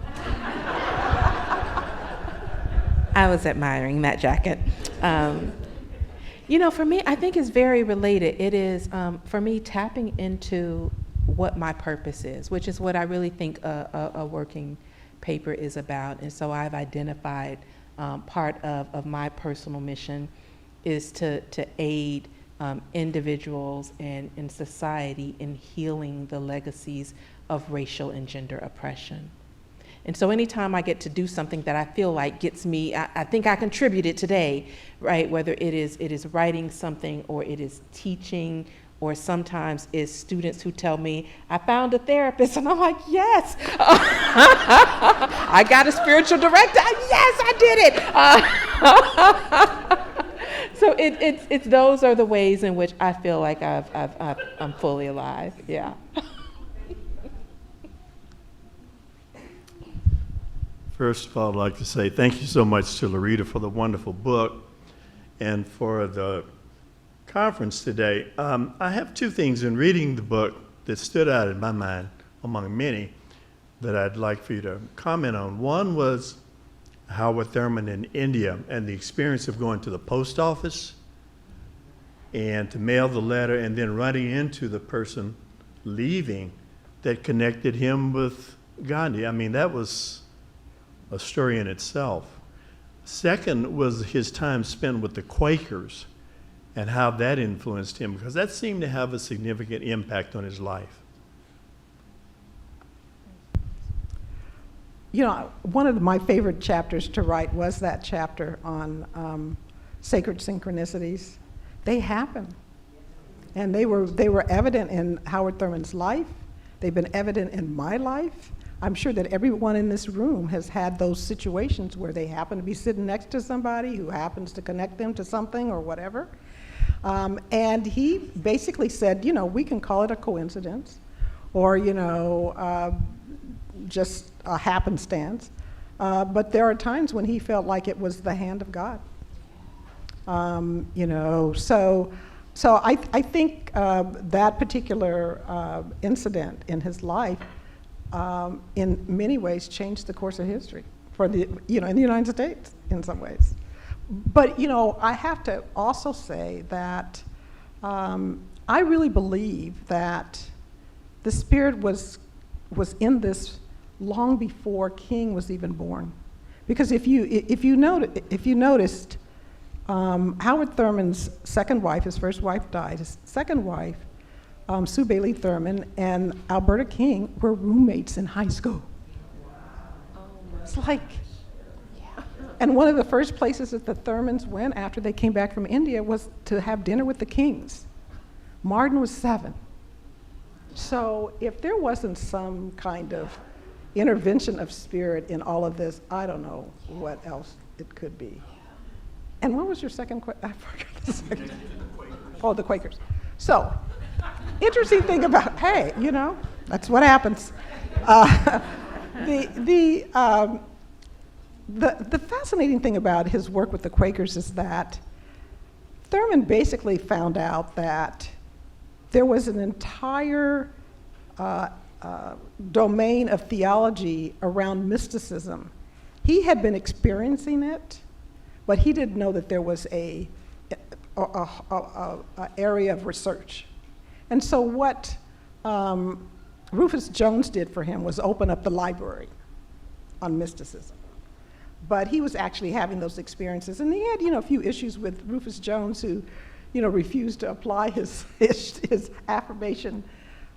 I was admiring that jacket. For me, I think it's very related. It is, for me, tapping into what my purpose is, which is what I really think a working paper is about. And so I've identified part of my personal mission is to aid individuals and society in healing the legacies of racial and gender oppression. And so anytime I get to do something that I feel like gets me, I think I contributed today, right? Whether it is writing something or it is teaching, or sometimes it's students who tell me, I found a therapist, and I'm like, yes. I got a spiritual director, yes, I did it. So it's those are the ways in which I feel like I'm fully alive, yeah. First of all, I'd like to say thank you so much to Lerita for the wonderful book and for the conference today. I have two things in reading the book that stood out in my mind, among many, that I'd like for you to comment on. One was Howard Thurman in India and the experience of going to the post office and to mail the letter and then running into the person leaving that connected him with Gandhi. I mean, that was a story in itself. Second was his time spent with the Quakers and how that influenced him, because that seemed to have a significant impact on his life. One of my favorite chapters to write was that chapter on sacred synchronicities. They happen. And they were evident in Howard Thurman's life. They've been evident in my life. I'm sure that everyone in this room has had those situations where they happen to be sitting next to somebody who happens to connect them to something or whatever. And he basically said, we can call it a coincidence or, just a happenstance. But there are times when he felt like it was the hand of God. So I think that particular incident in his life in many ways changed the course of history in the United States in some ways. But, I have to also say that I really believe that the Spirit was in this long before King was even born. Because if you noticed, Howard Thurman's second wife, his first wife died. His second wife, Sue Bailey Thurman, and Alberta King were roommates in high school. It's like, and one of the first places that the Thurmans went after they came back from India was to have dinner with the Kings. Martin was 7. So if there wasn't some kind of intervention of spirit in all of this, I don't know what else it could be. And what was your second question? I forgot the second. Oh, the Quakers. So, interesting thing about, hey, you know, that's what happens. The fascinating thing about his work with the Quakers is that Thurman basically found out that there was an entire domain of theology around mysticism. He had been experiencing it, but he didn't know that there was a area of research. And so what Rufus Jones did for him was open up the library on mysticism. But he was actually having those experiences, and he had, you know, a few issues with Rufus Jones, who, you know, refused to apply his affirmation,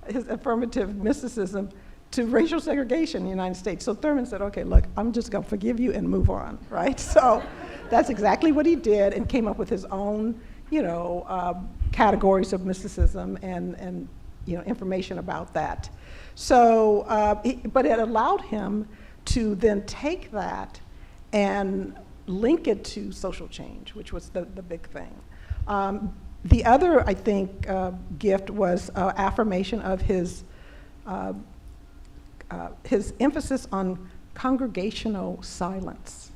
his affirmative mysticism to racial segregation in the United States. So Thurman said, okay, look, I'm just going to forgive you and move on, right? So that's exactly what he did, and came up with his own, you know, categories of mysticism and you know, information about that. So, but it allowed him to then take that and link it to social change, which was the big thing. The other, I think, gift was affirmation of his emphasis on congregational silence.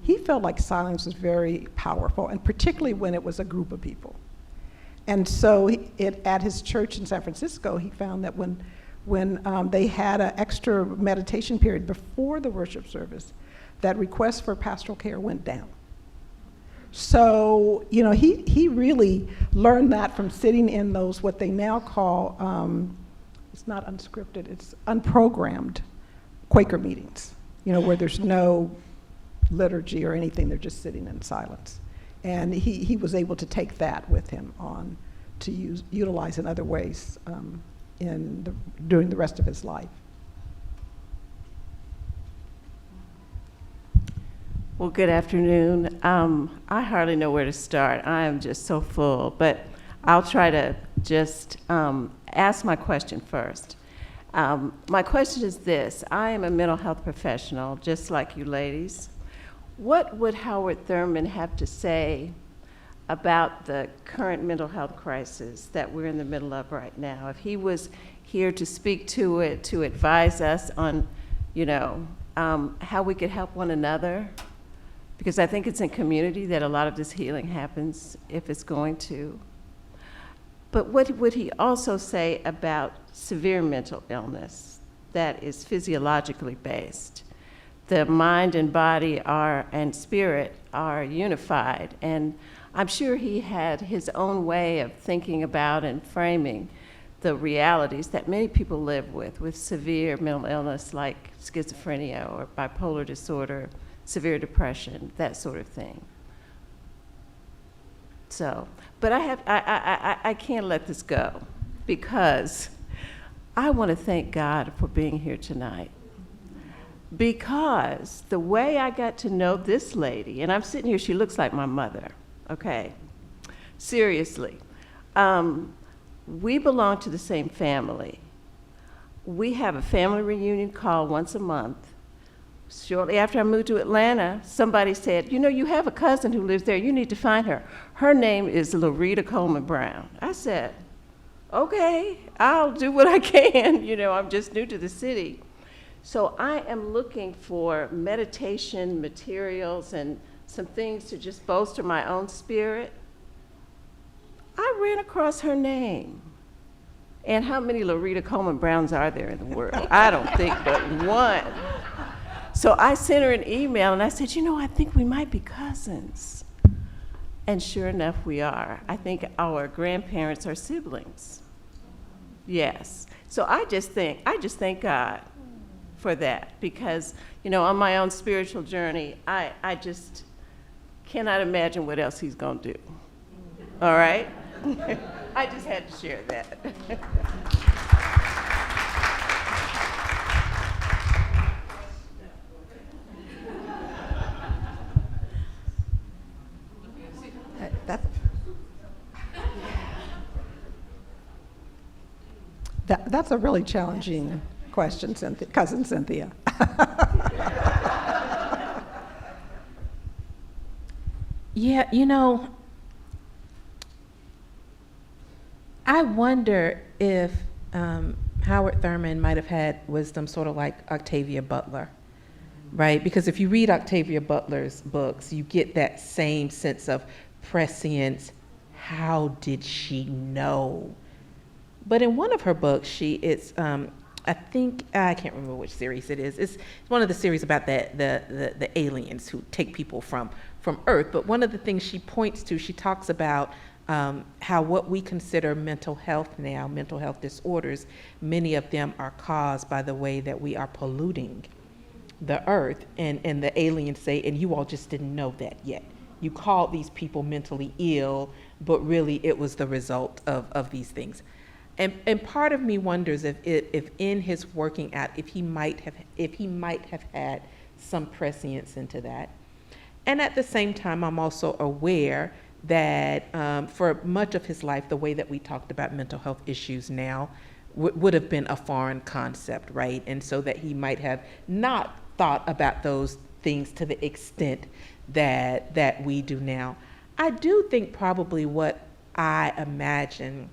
He felt like silence was very powerful, and particularly when it was a group of people. And so at his church in San Francisco, he found that when they had an extra meditation period before the worship service, that requests for pastoral care went down. So, you know, he really learned that from sitting in those, what they now call, it's not unscripted, it's unprogrammed Quaker meetings, you know, where there's no liturgy or anything, they're just sitting in silence. And he was able to take that with him on to utilize in other ways during the rest of his life. Well, good afternoon. I hardly know where to start. I am just so full, but I'll try to just ask my question first. My question is this: I am a mental health professional, just like you ladies. What would Howard Thurman have to say about the current mental health crisis that we're in the middle of right now? If he was here to speak to it, to advise us on, you know, how we could help one another, because I think it's in community that a lot of this healing happens, if it's going to. But what would he also say about severe mental illness that is physiologically based? The mind and body and spirit are unified, and I'm sure he had his own way of thinking about and framing the realities that many people live with severe mental illness like schizophrenia or bipolar disorder, severe depression, that sort of thing. So, but I can't let this go, because I want to thank God for being here tonight. Because the way I got to know this lady, and I'm sitting here, she looks like my mother, okay? Seriously. We belong to the same family. We have a family reunion call once a month. Shortly after I moved to Atlanta, somebody said, you know, you have a cousin who lives there, you need to find her. Her name is Lerita Coleman Brown. I said, okay, I'll do what I can. You know, I'm just new to the city. So I am looking for meditation materials and some things to just bolster my own spirit. I ran across her name. And how many Lerita Coleman Browns are there in the world? I don't think but one. So I sent her an email and I said, you know, I think we might be cousins. And sure enough, we are. I think our grandparents are siblings. Yes. So I just thank God for that, because, you know, on my own spiritual journey, I just cannot imagine what else he's gonna do. All right? I just had to share that. That's a really challenging question, Cousin Cynthia. Yeah, I wonder if Howard Thurman might have had wisdom sort of like Octavia Butler, right? Because if you read Octavia Butler's books, you get that same sense of prescience. How did she know? But in one of her books, I can't remember which series it is. It's one of the series about the aliens who take people from Earth. But one of the things she points to, she talks about how what we consider mental health now, mental health disorders, many of them are caused by the way that we are polluting the Earth. And the aliens say, and you all just didn't know that yet. You called these people mentally ill, but really it was the result of these things. And part of me wonders if in his working out, if he might have had some prescience into that. And at the same time, I'm also aware that for much of his life, the way that we talked about mental health issues now would have been a foreign concept, right? And so that he might have not thought about those things to the extent that we do now. I do think probably what I imagine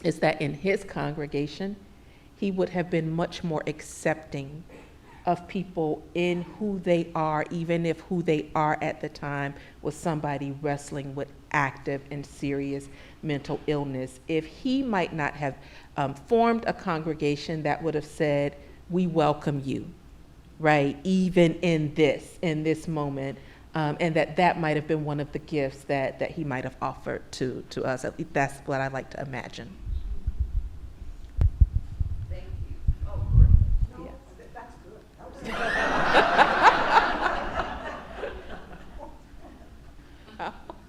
is that in his congregation, he would have been much more accepting of people in who they are, even if who they are at the time was somebody wrestling with active and serious mental illness. If he might not have formed a congregation that would have said, we welcome you, right, even in this moment, and that might have been one of the gifts that he might have offered to us. At least that's what I like to imagine.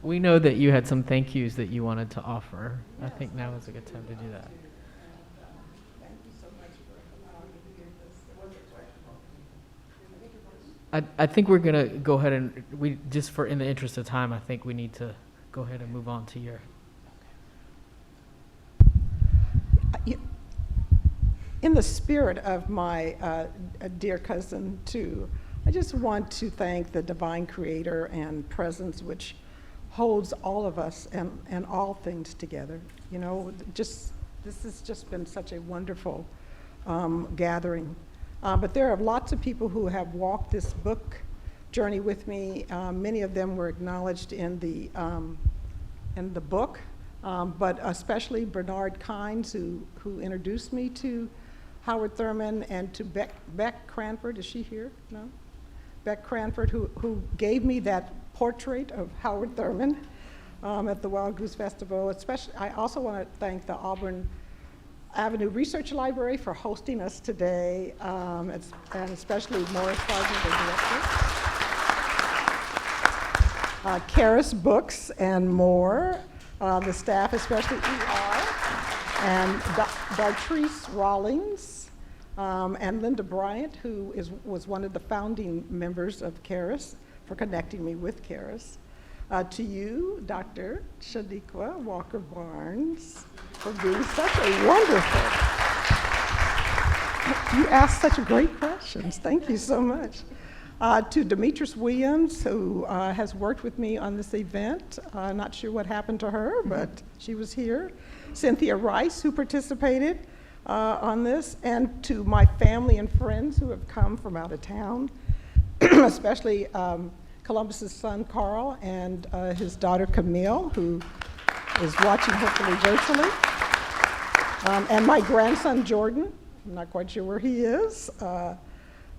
We know that you had some thank yous that you wanted to offer. I think now is a good time to do that. Thank you so much for allowing me to do this. It was a question. I think we're gonna go ahead and in the interest of time, I think we need to go ahead and move on to your. In the spirit of my dear cousin too, I just want to thank the divine creator and presence which holds all of us and all things together. This has just been such a wonderful gathering. But there are lots of people who have walked this book journey with me. Many of them were acknowledged in the book, but especially Bernard Kynes, who introduced me to Howard Thurman, and to Beck Cranford. Is she here? No? Beck Cranford, who gave me that portrait of Howard Thurman at the Wild Goose Festival. Especially, I also want to thank the Auburn Avenue Research Library for hosting us today, and especially Morris Gardner, the director. Karis Books and more, the staff, especially ER, and Dartrice Rawlings, and Linda Bryant, who was one of the founding members of Karis, for connecting me with Karis. To you, Dr. Chanequa Walker-Barnes, for being such a wonderful. You asked such great questions. Thank you so much. To Demetrius Williams, who has worked with me on this event. Not sure what happened to her, but she was here. Cynthia Rice, who participated on this, and to my family and friends who have come from out of town, especially Columbus's son Carl and his daughter Camille, who is watching hopefully virtually, and my grandson Jordan. I'm not quite sure where he is.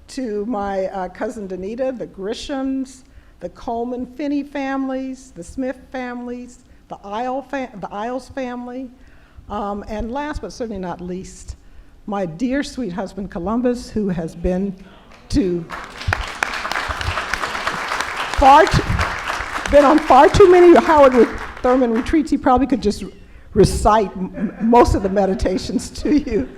To my cousin Danita, the Grishams, the Coleman Finney families, the Smith families, the Isles family, and last but certainly not least, my dear sweet husband Columbus, who has been on far too many Howard Thurman retreats. He probably could just recite most of the meditations to you.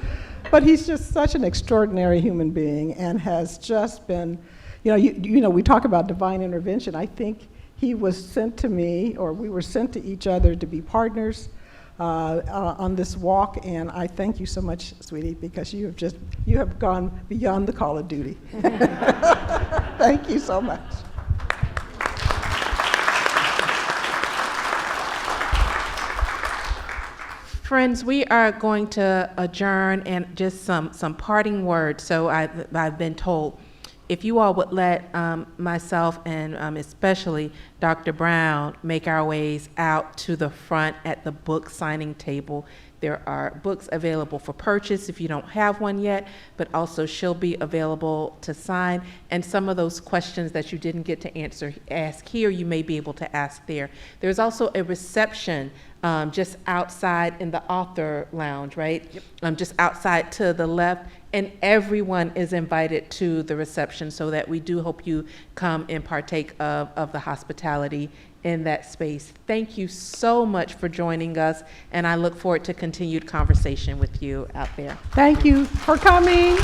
But he's just such an extraordinary human being and has just been, we talk about divine intervention. I think he was sent to me, or we were sent to each other to be partners on this walk, and I thank you so much, sweetie, because you have gone beyond the call of duty. Thank you so much. Friends, we are going to adjourn, and just some parting words. So I've been told, if you all would let myself and especially Dr. Brown make our ways out to the front at the book signing table. There are books available for purchase if you don't have one yet, but also she'll be available to sign. And some of those questions that you didn't get to ask here, you may be able to ask there. There's also a reception just outside in the author lounge, right? Yep. Just outside to the left. And everyone is invited to the reception, so that we do hope you come and partake of the hospitality in that space. Thank you so much for joining us, and I look forward to continued conversation with you out there. Thank you for coming.